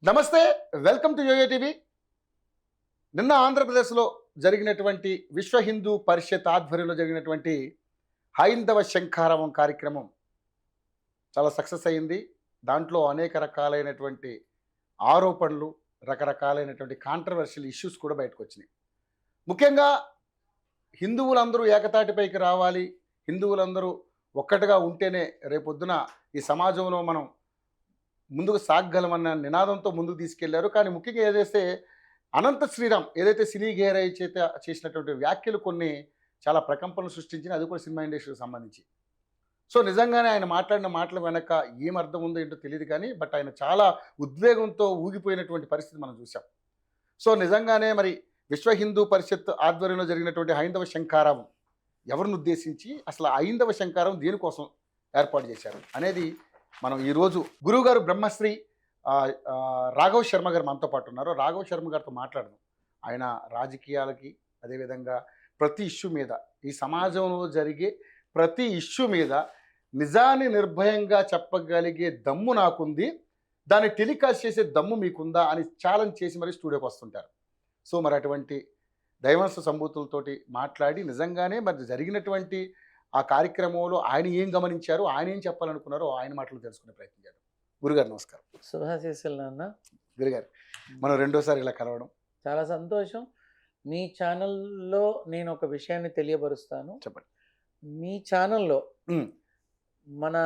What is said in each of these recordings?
నమస్తే, welcome to yo-yo TV. నిన్న ఆంధ్రప్రదేశ్లో జరిగినటువంటి విశ్వ హిందూ పరిషత్ ఆధ్వర్యంలో జరిగినటువంటి హైందవ శంఖారావం కార్యక్రమం చాలా సక్సెస్ అయింది. దాంట్లో అనేక రకాలైనటువంటి ఆరోపణలు, రకరకాలైనటువంటి కాంట్రవర్షియల్ ఇష్యూస్ కూడా బయటకు వచ్చినాయి. ముఖ్యంగా హిందువులందరూ ఏకతాటిపైకి రావాలి, హిందువులందరూ ఒక్కటిగా ఉంటేనే రేపొద్దున ఈ సమాజంలో మనం ముందుకు సాగగలమన్న నినాదంతో ముందుకు తీసుకెళ్లారు. కానీ ముఖ్యంగా ఏదైతే అనంత శ్రీరామ్ ఏదైతే సినీ గేరై చేత చేసినటువంటి వ్యాఖ్యలు కొన్ని చాలా ప్రకంపనలు సృష్టించిన, అది కూడా సినిమా ఇండస్ట్రీకి సంబంధించి. సో నిజంగానే ఆయన మాట్లాడిన మాటల వెనక ఏం అర్థం ఉందో ఏంటో తెలియదు కానీ బట్ ఆయన చాలా ఉద్వేగంతో ఊగిపోయినటువంటి పరిస్థితి మనం చూసాం. సో నిజంగానే మరి విశ్వ హిందూ పరిషత్ ఆధ్వర్యంలో జరిగినటువంటి హైందవ శంఖారావం ఎవరిని ఉద్దేశించి, అసలు హైందవ శంఖారావం దేనికోసం ఏర్పాటు చేశారు అనేది మనం ఈరోజు గురువుగారు బ్రహ్మశ్రీ రాఘవ్ శర్మ గారు మనతో పాటు ఉన్నారు. రాఘవ్ శర్మ గారితో మాట్లాడదాం. ఆయన రాజకీయాలకి, అదేవిధంగా ప్రతి ఇష్యూ మీద, ఈ సమాజంలో జరిగే ప్రతి ఇష్యూ మీద నిజాన్ని నిర్భయంగా చెప్పగలిగే దమ్ము నాకుంది, దాన్ని టెలికాస్ట్ చేసే దమ్ము మీకుందా అని ఛాలెంజ్ చేసి మరి స్టూడియోకి వస్తుంటారు. సో మరి అటువంటి దైవాంశ సంభూతులతోటి మాట్లాడి నిజంగానే మరి జరిగినటువంటి ఆ కార్యక్రమంలో ఆయన ఏం గమనించారు, ఆయన ఏం చెప్పాలనుకున్నారో ఆయన మాటలు తెలుసుకునే ప్రయత్నం చేద్దాం. గురుగారు నమస్కారం. శుభాశీస్సులు నాన్న. గురుగారు, మనం రెండోసారి ఇలా కలవడం చాలా సంతోషం. మీ ఛానల్లో నేను ఒక విషయాన్ని తెలియపరుస్తాను. చెప్పండి. మీ ఛానల్లో మన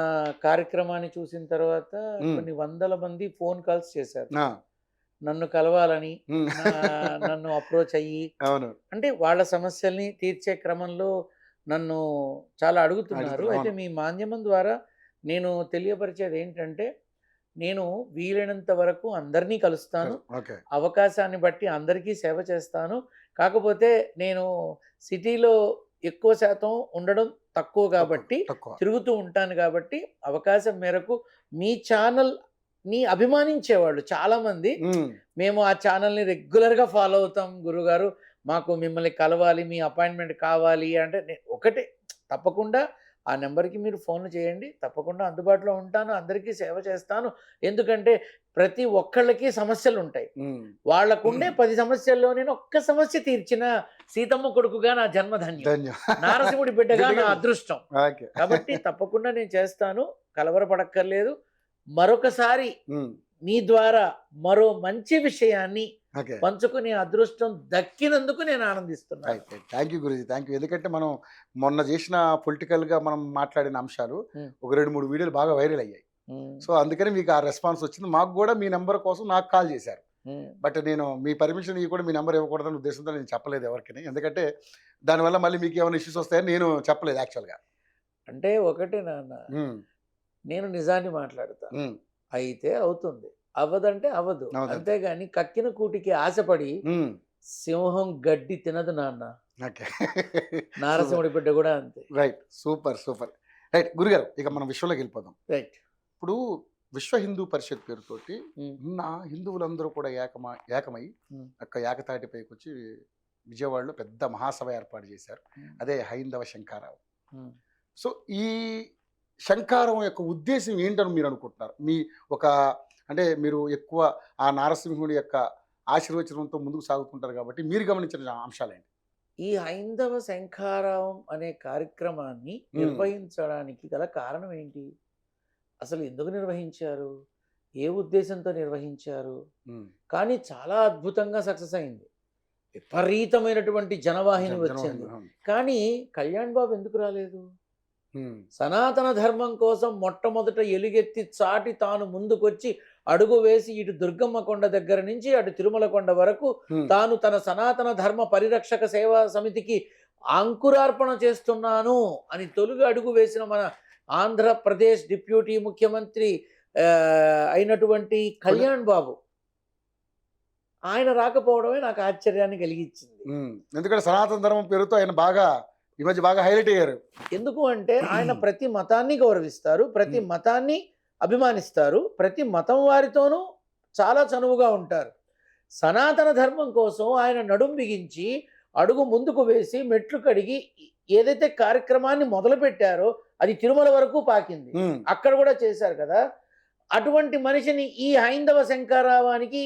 కార్యక్రమాన్ని చూసిన తర్వాత కొన్ని వందల మంది ఫోన్ కాల్స్ చేశారు నన్ను కలవాలని, నన్ను అప్రోచ్ అయ్యి, అవును, అంటే వాళ్ళ సమస్యల్ని తీర్చే క్రమంలో నన్ను చాలా అడుగుతున్నారు. అయితే మీ మాధ్యమం ద్వారా నేను తెలియపరిచేది ఏంటంటే, నేను వీలైనంత వరకు అందరినీ కలుస్తాను, అవకాశాన్ని బట్టి అందరికీ సేవ చేస్తాను. కాకపోతే నేను సిటీలో ఎక్కువ శాతం ఉండడం తక్కువ కాబట్టి, తిరుగుతూ ఉంటాను కాబట్టి, అవకాశం మేరకు మీ ఛానల్ని అభిమానించేవాళ్ళు చాలామంది, మేము ఆ ఛానల్ని రెగ్యులర్గా ఫాలో అవుతాం గురుగారు, మాకు మిమ్మల్ని కలవాలి, మీ అపాయింట్మెంట్ కావాలి అంటే, ఒకటే తప్పకుండా ఆ నెంబర్కి మీరు ఫోన్లు చేయండి, తప్పకుండా అందుబాటులో ఉంటాను, అందరికీ సేవ చేస్తాను. ఎందుకంటే ప్రతి ఒక్కళ్ళకి సమస్యలు ఉంటాయి. వాళ్ళకుండే 10 సమస్యల్లో నేను ఒక్క సమస్య తీర్చిన సీతమ్మ కొడుకుగా నా జన్మధన్యం, నారసింహుడి బిడ్డగా నా అదృష్టం. కాబట్టి తప్పకుండా నేను చేస్తాను, కలవరపడక్కర్లేదు. మరొకసారి మీ ద్వారా మరో మంచి విషయాన్ని పంచుకునే అదృష్టం దక్కినందుకు నేను ఆనందిస్తున్నాను. Thank you Guruji, thank you. ఎందుకంటే మనం మొన్న చేసిన పొలిటికల్గా మనం మాట్లాడిన అంశాలు ఒక 2-3 వీడియోలు బాగా వైరల్ అయ్యాయి. సో అందుకని మీకు ఆ రెస్పాన్స్ వచ్చింది. మాకు కూడా మీ నెంబర్ కోసం నాకు కాల్ చేశారు. బట్ నేను మీ పర్మిషన్ ఇవి కూడా మీ నెంబర్ ఇవ్వకూడదని ఉద్దేశంతో నేను చెప్పలేదు ఎవరికి, ఎందుకంటే దానివల్ల మళ్ళీ మీకు ఏమైనా ఇష్యూస్ వస్తాయని నేను చెప్పలేదు యాక్చువల్గా. అంటే ఒకటే నాన్న, నేను నిజాన్ని మాట్లాడతాను, అయితే అవుతుంది, అవ్వదంటే అవ్వదు, అంతేగాని కక్కిన కూటికి ఆశపడి సింహం గడ్డి తినదు నాన్న. నారసింహుడి బిడ్డ కూడా అంతే. Right, super super. రైట్ గురుగారు, ఇక మనం విశ్వంలోకి వెళ్ళిపోదాం. రైట్. ఇప్పుడు విశ్వ హిందూ పరిషత్ పేరుతోటి ఉన్న హిందువులందరూ కూడా ఏకమై అక్క ఏకతాటిపైకి వచ్చి విజయవాడలో పెద్ద మహాసభ ఏర్పాటు చేశారు. అదే హైందవ శంఖారావం. సో ఈ శంఖారావం యొక్క ఉద్దేశం ఏంటని మీరు అనుకుంటున్నారు? మీ ఒక అంటే మీరు ఎక్కువ ఆ నారసింహుడి యొక్క ఆశీర్వచనంతో ముందుకు సాగుతుంటారు కాబట్టి మీరు గమనించిన అంశాలేంటి? ఈ హైందవ శంఖారావం అనే కార్యక్రమాన్ని నిర్వహించడానికి గల కారణం ఏంటి? అసలు ఎందుకు నిర్వహించారు? ఏ ఉద్దేశంతో నిర్వహించారు? కానీ చాలా అద్భుతంగా సక్సెస్ అయింది. విపరీతమైనటువంటి జనవాహిని వచ్చింది. కానీ కళ్యాణ్ బాబు ఎందుకు రాలేదు? సనాతన ధర్మం కోసం మొట్టమొదట ఎలుగెత్తి చాటి తాను ముందుకొచ్చి అడుగు వేసి ఇటు దుర్గమ్మ కొండ దగ్గర నుంచి అటు తిరుమల కొండ వరకు తాను తన సనాతన ధర్మ పరిరక్షక సేవా సమితికి అంకురార్పణ చేస్తున్నాను అని తొలుగు అడుగు వేసిన మన ఆంధ్రప్రదేశ్ డిప్యూటీ ముఖ్యమంత్రి అయినటువంటి కళ్యాణ్ బాబు, ఆయన రాకపోవడమే నాకు ఆశ్చర్యాన్ని కలిగించింది. ఎందుకంటే సనాతన ధర్మం పేరుతో ఆయన బాగా ఈ మధ్య బాగా హైలైట్ అయ్యారు. ఎందుకు అంటే ఆయన ప్రతి మతాన్ని గౌరవిస్తారు, ప్రతి మతాన్ని అభిమానిస్తారు, ప్రతి మతం వారితోనూ చాలా చనువుగా ఉంటారు. సనాతన ధర్మం కోసం ఆయన నడుం బిగించి అడుగు ముందుకు వేసి మెట్లు కడిగి ఏదైతే కార్యక్రమాన్ని మొదలు పెట్టారో అది తిరుమల వరకు పాకింది. అక్కడ కూడా చేశారు కదా. అటువంటి మనిషిని ఈ హైందవ శంకరావానికి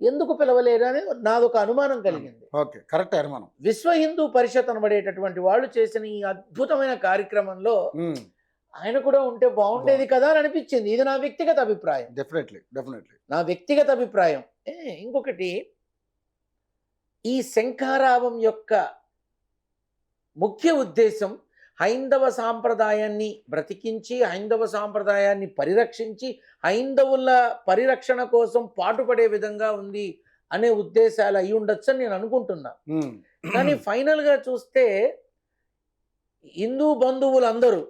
ఎందుకు పిలవలేరు అని నాదొక అనుమానం కలిగింది. ఓకే, కరెక్ట్ అనుమానం. విశ్వ హిందూ పరిషత్ అనబడేటటువంటి వాళ్ళు చేసిన ఈ అద్భుతమైన కార్యక్రమంలో ఆయన కూడా ఉంటే బాగుండేది కదా అని అనిపించింది. ఇది నా వ్యక్తిగత అభిప్రాయం. డెఫినెట్లీ నా వ్యక్తిగత అభిప్రాయం. ఇంకొకటి, ఈ శంఖారావం యొక్క ముఖ్య ఉద్దేశం హైందవ సాంప్రదాయాన్ని బ్రతికించి, హైందవ సాంప్రదాయాన్ని పరిరక్షించి, హైందవుల పరిరక్షణ కోసం పాటుపడే విధంగా ఉంది అనే ఉద్దేశాలు అయి ఉండొచ్చు అని నేను అనుకుంటున్నా. కానీ ఫైనల్గా చూస్తే హిందూ బంధువులందరూ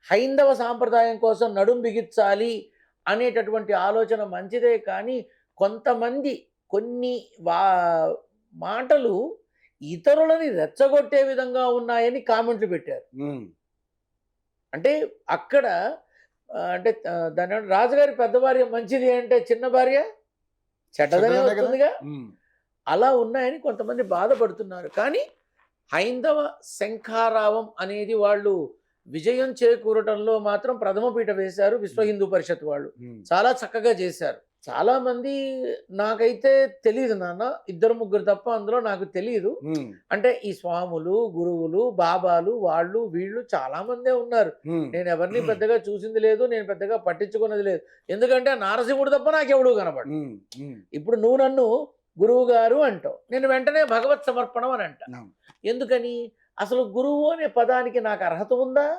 హైందవ సాంప్రదాయం కోసం నడుం బిగించాలి అనేటటువంటి ఆలోచన మంచిదే. కానీ కొంతమంది కొన్ని మాటలు ఇతరులని రెచ్చగొట్టే విధంగా ఉన్నాయని కామెంట్లు పెట్టారు. అంటే అక్కడ అంటే దాని రాజుగారి పెద్ద భార్య మంచిది అంటే చిన్న భార్య చెడ్డదనే వస్తుందిగా. అలా ఉన్నాయని కొంతమంది బాధపడుతున్నారు. కానీ హైందవ శంఖారావం అనేది వాళ్ళు విజయం చేకూరటంలో మాత్రం ప్రథమ పీట వేశారు విశ్వ హిందూ పరిషత్ వాళ్ళు. చాలా చక్కగా చేశారు. చాలా మంది నాకైతే తెలియదు నాన్న, 2-3 తప్ప అందులో నాకు తెలియదు. అంటే ఈ స్వాములు, గురువులు, బాబాలు, వాళ్ళు వీళ్ళు చాలా మందే ఉన్నారు. నేను ఎవరిని పెద్దగా చూసింది లేదు, నేను పెద్దగా పట్టించుకున్నది లేదు. ఎందుకంటే నారసింహుడు తప్ప నాకెవడు కనబడు. ఇప్పుడు నువ్వు నన్ను గురువు గారు అంటావు, నేను వెంటనే భగవత్ సమర్పణం అని అంట. ఎందుకని? అసలు గురువు అనే పదానికి నాకు అర్హత ఉందా?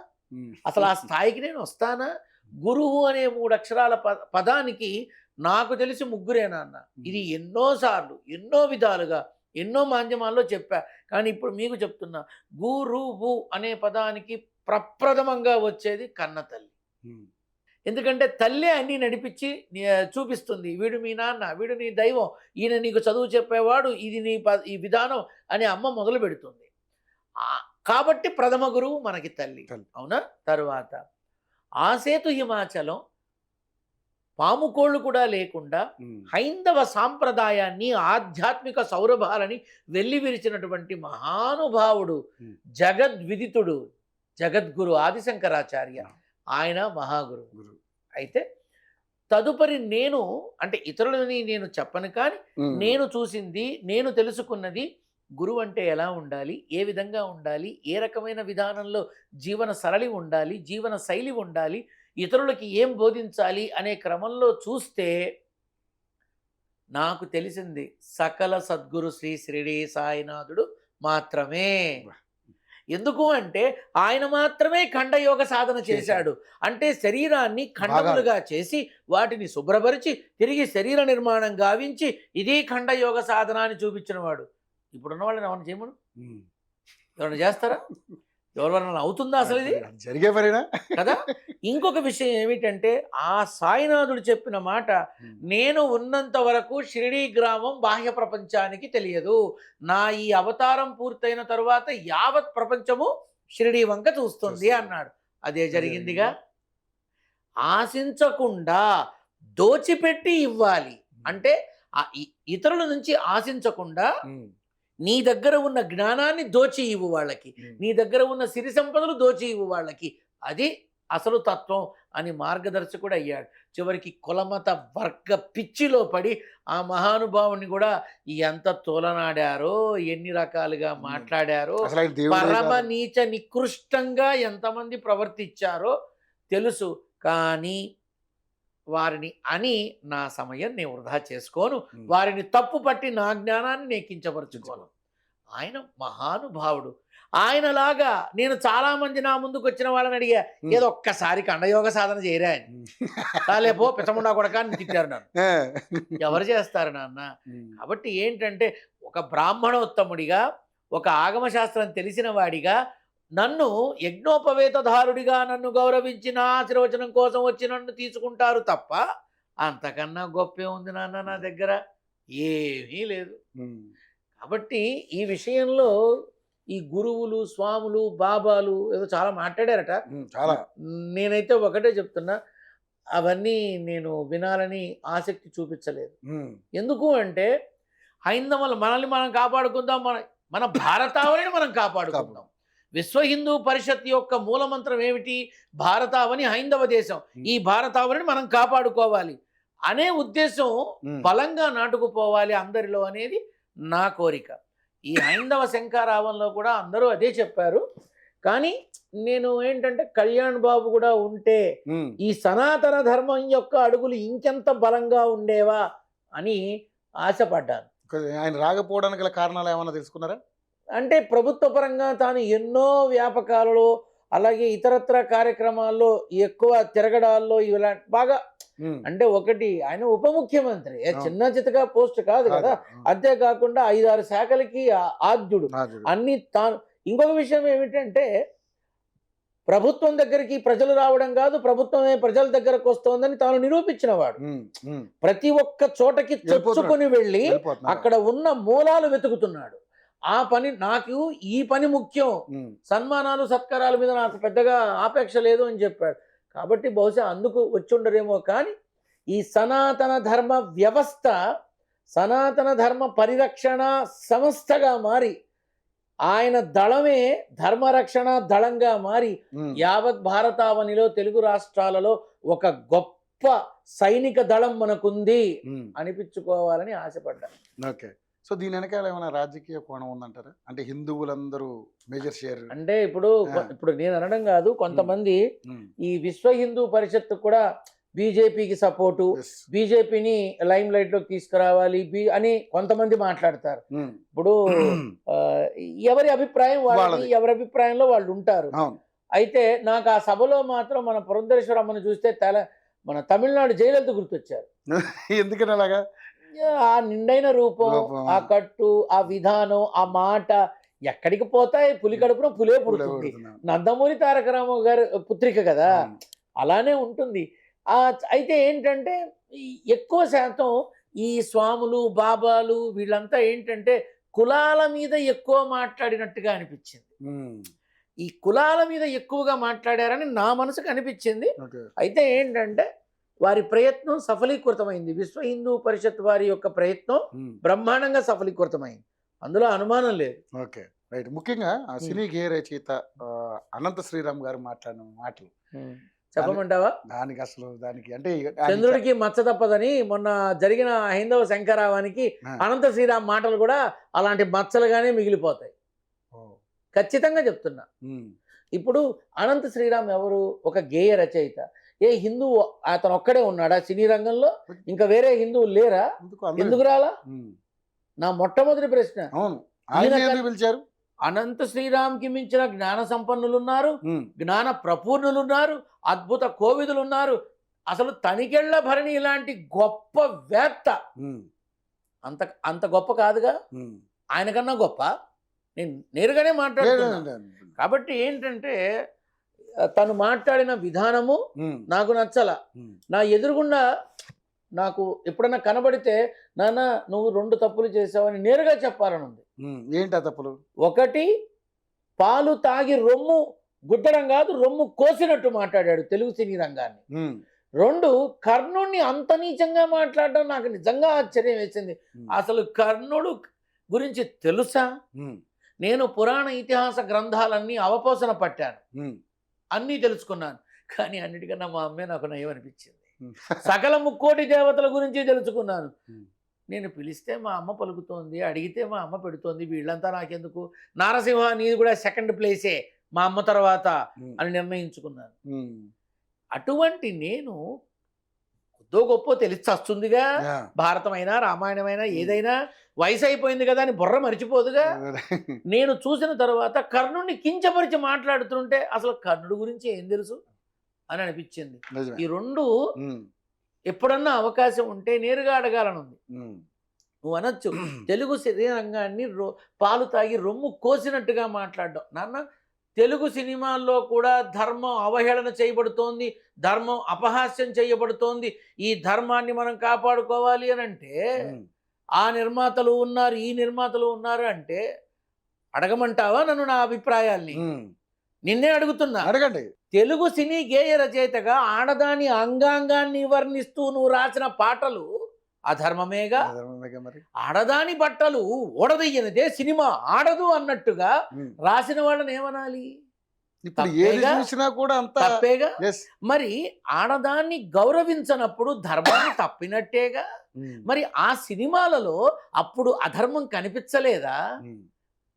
అసలు ఆ స్థాయికి నేను వస్తానా? గురువు అనే 3 అక్షరాల పదానికి నాకు తెలిసి 3 అన్న. ఇది ఎన్నోసార్లు ఎన్నో విధాలుగా ఎన్నో మాధ్యమాల్లో చెప్పా. కానీ ఇప్పుడు మీకు చెప్తున్నా, గురువు అనే పదానికి ప్రప్రథమంగా వచ్చేది కన్న తల్లి. ఎందుకంటే తల్లే అన్నీ నడిపించి చూపిస్తుంది. వీడు మీ నాన్న, వీడు నీ దైవం, ఈయన నీకు చదువు చెప్పేవాడు, ఇది ఈ విధానం అని అమ్మ మొదలు పెడుతుంది. కాబట్టి ప్రథమ గురువు మనకి తల్లి, అవునా? తరువాత ఆసేతు హిమాచలం పాముకోళ్ళు కూడా లేకుండా హైందవ సాంప్రదాయాన్ని, ఆధ్యాత్మిక సౌరభాలని వెల్లివిరిచినటువంటి మహానుభావుడు, జగద్విదితుడు, జగద్గురు ఆదిశంకరాచార్య. ఆయన మహాగురు. అయితే తదుపరి నేను అంటే ఇతరులని నేను చెప్పను, కానీ నేను చూసింది, నేను తెలుసుకున్నది, గురువు అంటే ఎలా ఉండాలి, ఏ విధంగా ఉండాలి, ఏ రకమైన విధానంలో జీవన సరళి ఉండాలి, జీవన శైలి ఉండాలి, ఇతరులకి ఏం బోధించాలి అనే క్రమంలో చూస్తే నాకు తెలిసింది సకల సద్గురు శ్రీ షిరిడి సాయినాథుడు మాత్రమే. ఎందుకు అంటే ఆయన మాత్రమే ఖండయోగ సాధన చేశాడు. అంటే శరీరాన్ని ఖండములుగా చేసి వాటిని శుభ్రపరిచి తిరిగి శరీర నిర్మాణం గావించి ఇది ఖండయోగ సాధన అని చూపించినవాడు. ఇప్పుడున్న వాళ్ళని ఎవరైనా చేయమను, ఎవరైనా చేస్తారా? ఎవరైనా అవుతుందా అసలు? ఇది జరిగే పనేనా కదా. ఇంకొక విషయం ఏమిటంటే, ఆ సాయినాథుడు చెప్పిన మాట, నేను ఉన్నంత వరకు షిరిడీ గ్రామం బాహ్య ప్రపంచానికి తెలియదు, నా ఈ అవతారం పూర్తయిన తరువాత యావత్ ప్రపంచము షిరిడీ వంక చూస్తుంది అన్నాడు. అదే జరిగిందిగా. ఆశించకుండా దోచిపెట్టి ఇవ్వాలి అంటే ఇతరుల నుంచి ఆశించకుండా నీ దగ్గర ఉన్న జ్ఞానాన్ని దోచి ఇవ్వు వాళ్ళకి, నీ దగ్గర ఉన్న సిరి సంపదలు దోచి ఇవ్వు వాళ్ళకి. అది అసలు తత్వం అని మార్గదర్శకుడు అయ్యాడు. చివరికి కులమత వర్గ పిచ్చిలో పడి ఆ మహానుభావుని కూడా ఎంత తోలనాడారో, ఎన్ని రకాలుగా మాట్లాడారో, పరమ నీచ నికృష్టంగా ఎంతమంది ప్రవర్తించారో తెలుసు. కానీ వారిని అని నా సమయం నేను వృధా చేసుకోను, వారిని తప్పు పట్టి నా జ్ఞానాన్ని నేను కించపరుచుకోను. ఆయన మహానుభావుడు. ఆయనలాగా నేను చాలా మంది నా ముందుకు వచ్చిన వాళ్ళని అడిగా, ఏదో ఒక్కసారి ఖండయోగ సాధన చేయరా అని. చాలేపో పిచ్చముండా కొడక అని తిట్టారు నన్ను. ఎవరు చేస్తారు నాన్న? కాబట్టి ఏంటంటే, ఒక బ్రాహ్మణోత్తముడిగా, ఒక ఆగమశాస్త్రం తెలిసిన వాడిగా, నన్ను యజ్ఞోపవేతధారుడిగా నన్ను గౌరవించిన ఆశీర్వచనం కోసం వచ్చి నన్ను తీసుకుంటారు తప్ప అంతకన్నా గొప్పే ఉంది నాన్న నా దగ్గర? ఏమీ లేదు. కాబట్టి ఈ విషయంలో ఈ గురువులు, స్వాములు, బాబాలు ఏదో చాలా మాట్లాడారట. చాలా. నేనైతే ఒకటే చెప్తున్నా, అవన్నీ నేను వినాలని ఆసక్తి చూపించలేదు. ఎందుకు అంటే హైందవులు మనల్ని మనం కాపాడుకుందాం, మన భారతావనిని మనం కాపాడుకుందాం. విశ్వ హిందూ పరిషత్ యొక్క మూలమంత్రం ఏమిటి? భారతావని హైందవ దేశం, ఈ భారతావనిని మనం కాపాడుకోవాలి అనే ఉద్దేశం బలంగా నాటుకుపోవాలి అందరిలో అనేది నా కోరిక. ఈ హైందవ శంఖారావంలో కూడా అందరూ అదే చెప్పారు. కానీ నేను ఏంటంటే కళ్యాణ్ బాబు కూడా ఉంటే ఈ సనాతన ధర్మం యొక్క అడుగులు ఇంకెంత బలంగా ఉండేవా అని ఆశపడ్డాను. ఆయన రాకపోవడానికి గల కారణాలు ఏమైనా తెలుసుకున్నారా? అంటే ప్రభుత్వ పరంగా తాను ఎన్నో వ్యాపకాలలో అలాగే ఇతరత్ర కార్యక్రమాల్లో ఎక్కువ తిరగడాల్లో ఇలాంటి బాగా అంటే ఒకటి ఆయన ఉప ముఖ్యమంత్రి, చిన్న చితగా పోస్ట్ కాదు కదా. అంతేకాకుండా 5-6 శాఖలకి ఆద్యుడు అన్ని తాను. ఇంకొక విషయం ఏమిటంటే ప్రభుత్వం దగ్గరికి ప్రజలు రావడం కాదు, ప్రభుత్వమే ప్రజల దగ్గరకు వస్తోందని తాను నిరూపించిన వాడు. ప్రతి ఒక్క చోటకి చొచ్చుకొని వెళ్ళి అక్కడ ఉన్న మూలాలు వెతుకుతున్నాడు. ఆ పని నాకు, ఈ పని ముఖ్యం, సన్మానాలు సత్కారాల మీద నాకు పెద్దగా ఆపేక్ష లేదు అని చెప్పాడు. కాబట్టి బహుశా అందుకు వచ్చుండరేమో. కానీ ఈ సనాతన ధర్మ వ్యవస్థ సనాతన ధర్మ పరిరక్షణ సంస్థగా మారి ఆయన దళమే ధర్మరక్షణ దళంగా మారి యావత్ భారతావనిలో తెలుగు రాష్ట్రాలలో ఒక గొప్ప సైనిక దళం మనకుంది అనిపించుకోవాలని ఆశపడ్డాను. ఓకే. సో దీని వెనకాల ఏమైనా రాజకీయ కోణం ఉందంటారా? అంటే హిందువులందరూ మేజర్ షేర్ అంటే ఇప్పుడు నేను అనడం కాదు, కొంతమంది ఈ విశ్వ హిందూ పరిషత్ కూడా బీజేపీకి సపోర్టు, బీజేపీని లైమ్ లైట్ లోకి తీసుకురావాలి అని కొంతమంది మాట్లాడతారు. ఇప్పుడు ఎవరి అభిప్రాయం వాళ్ళది, ఎవరి అభిప్రాయంలో వాళ్ళు ఉంటారు. అయితే నాకు ఆ సభలో మాత్రం మన పురంధరేశ్వరమ్మను చూస్తే మన తమిళనాడు జయలలిత గుర్తొచ్చారు. ఎందుకని అలాగా? ఆ నిండైన రూపం, ఆ కట్టు, ఆ విధానం, ఆ మాట ఎక్కడికి పోతాయి? పులి కడుపున పులే పుడుతుంది. నందమూరి తారక రామారావు గారి పుత్రిక కదా, అలానే ఉంటుంది. అయితే ఏంటంటే ఎక్కువ శాతం ఈ స్వాములు బాబాలు వీళ్ళంతా ఏంటంటే కులాల మీద ఎక్కువ మాట్లాడినట్టుగా అనిపించింది. ఈ కులాల మీద ఎక్కువగా మాట్లాడారని నా మనసుకు అనిపించింది. అయితే ఏంటంటే వారి ప్రయత్నం సఫలీకృతమైంది. విశ్వ హిందూ పరిషత్ వారి యొక్క ప్రయత్నం బ్రహ్మాండంగా సఫలీకృతమైంది, అందులో అనుమానం లేదు. Okay, right. ముఖ్యంగా సినీ గేయ రచయిత అనంత శ్రీరామ్ గారు మాట్లాడిన మాటలు చెప్పమంటావా? దానికి అసలు దానికి అంటే చంద్రుడికి మచ్చ తప్పదని మొన్న జరిగిన హైందవ శంకరావానికి అనంత శ్రీరామ్ మాటలు కూడా అలాంటి మచ్చలుగానే మిగిలిపోతాయి. ఖచ్చితంగా చెప్తున్నా. ఇప్పుడు అనంత శ్రీరామ్ ఎవరు? ఒక గేయ రచయిత. ఏ హిందువు అతను ఒక్కడే ఉన్నాడా సినీ రంగంలో? ఇంకా వేరే హిందువులు లేరా? ఎందుకు రాలా? నా మొట్టమొదటి ప్రశ్న. పిలిచారు. అనంత శ్రీరామ్కి మించిన జ్ఞాన సంపన్నులు ఉన్నారు, జ్ఞాన ప్రపూర్ణులు ఉన్నారు, అద్భుత కోవిదులు ఉన్నారు. అసలు తనికెళ్ల భరణి ఇలాంటి గొప్ప వేత్త అంత గొప్ప కాదుగా? ఆయన కన్నా గొప్ప. నేను నేరుగానే మాట్లాడుతున్నాను. కాబట్టి ఏంటంటే తను మాట్లాడిన విధానము నాకు నచ్చల. నా ఎదురుగుండా నాకు ఎప్పుడన్నా కనబడితే నాన్న నువ్వు 2 తప్పులు చేసావని నేరుగా చెప్పాలని ఉంది. ఏంటా తప్పులు? ఒకటి, పాలు తాగి రొమ్ము గుద్దడం కాదు, రొమ్ము కోసినట్టు మాట్లాడాడు తెలుగు సినీ రంగాన్ని. 2, కర్ణుడిని అంత నీచంగా మాట్లాడడం నాకు నిజంగా ఆశ్చర్యం వేసింది. అసలు కర్ణుడు గురించి తెలుసా? నేను పురాణ ఇతిహాస గ్రంథాలన్నీ అవపోసన పట్టాను, అన్నీ తెలుసుకున్నాను. కానీ అన్నిటికన్నా మా అమ్మే నాకు నయం అనిపించింది. సకల ముక్కోటి దేవతల గురించి తెలుసుకున్నాను. నేను పిలిస్తే మా అమ్మ పలుకుతోంది, అడిగితే మా అమ్మ పెడుతోంది, వీళ్ళంతా నాకెందుకు? నారసింహ నీది కూడా సెకండ్ ప్లేసే మా అమ్మ తర్వాత అని నిర్ణయించుకున్నాను. అటువంటి నేను కొద్దో గొప్ప తెలిసి భారతమైనా రామాయణమైనా ఏదైనా వయసు అయిపోయింది కదా అని బుర్ర మరిచిపోదుగా. నేను చూసిన తర్వాత కర్ణుడిని కించపరిచి మాట్లాడుతుంటే అసలు కర్ణుడి గురించి ఏం తెలుసు అని అనిపించింది. ఈ 2 ఎప్పుడన్నా అవకాశం ఉంటే నేరుగా అడగాలనుంది. నువ్వు అనొచ్చు తెలుగు రంగాన్ని పాలు తాగి రొమ్ము కోసినట్టుగా మాట్లాడడం. నాన్న, తెలుగు సినిమాల్లో కూడా ధర్మం అవహేళన చేయబడుతోంది, ధర్మం అపహాస్యం చేయబడుతోంది. ఈ ధర్మాన్ని మనం కాపాడుకోవాలి అని అంటే ఆ నిర్మాతలు ఉన్నారు, ఈ నిర్మాతలు ఉన్నారు అంటే అడగమంటావా నన్ను నా అభిప్రాయాల్ని? నిన్నే అడుగుతున్నా, అడగండి. తెలుగు సినీ గేయ రచయితగా ఆడదాని అంగాంగాన్ని వర్ణిస్తూ నువ్వు రాసిన పాటలు అధర్మమేగా. అధర్మమేగా మరి. ఆడదాని బట్టలు ఓడదయ్యనిదే సినిమా ఆడదు అన్నట్టుగా రాసిన వాళ్ళని ఏమనాలి? ఇప్పుడు ఏది తప్పేగా? చూసినా కూడా అంతా తప్పేగా. yes. మరి ఆడదాన్ని గౌరవించనప్పుడు ధర్మాన్ని తప్పినట్టేగా. మరి ఆ సినిమాలలో అప్పుడు అధర్మం కనిపించలేదా?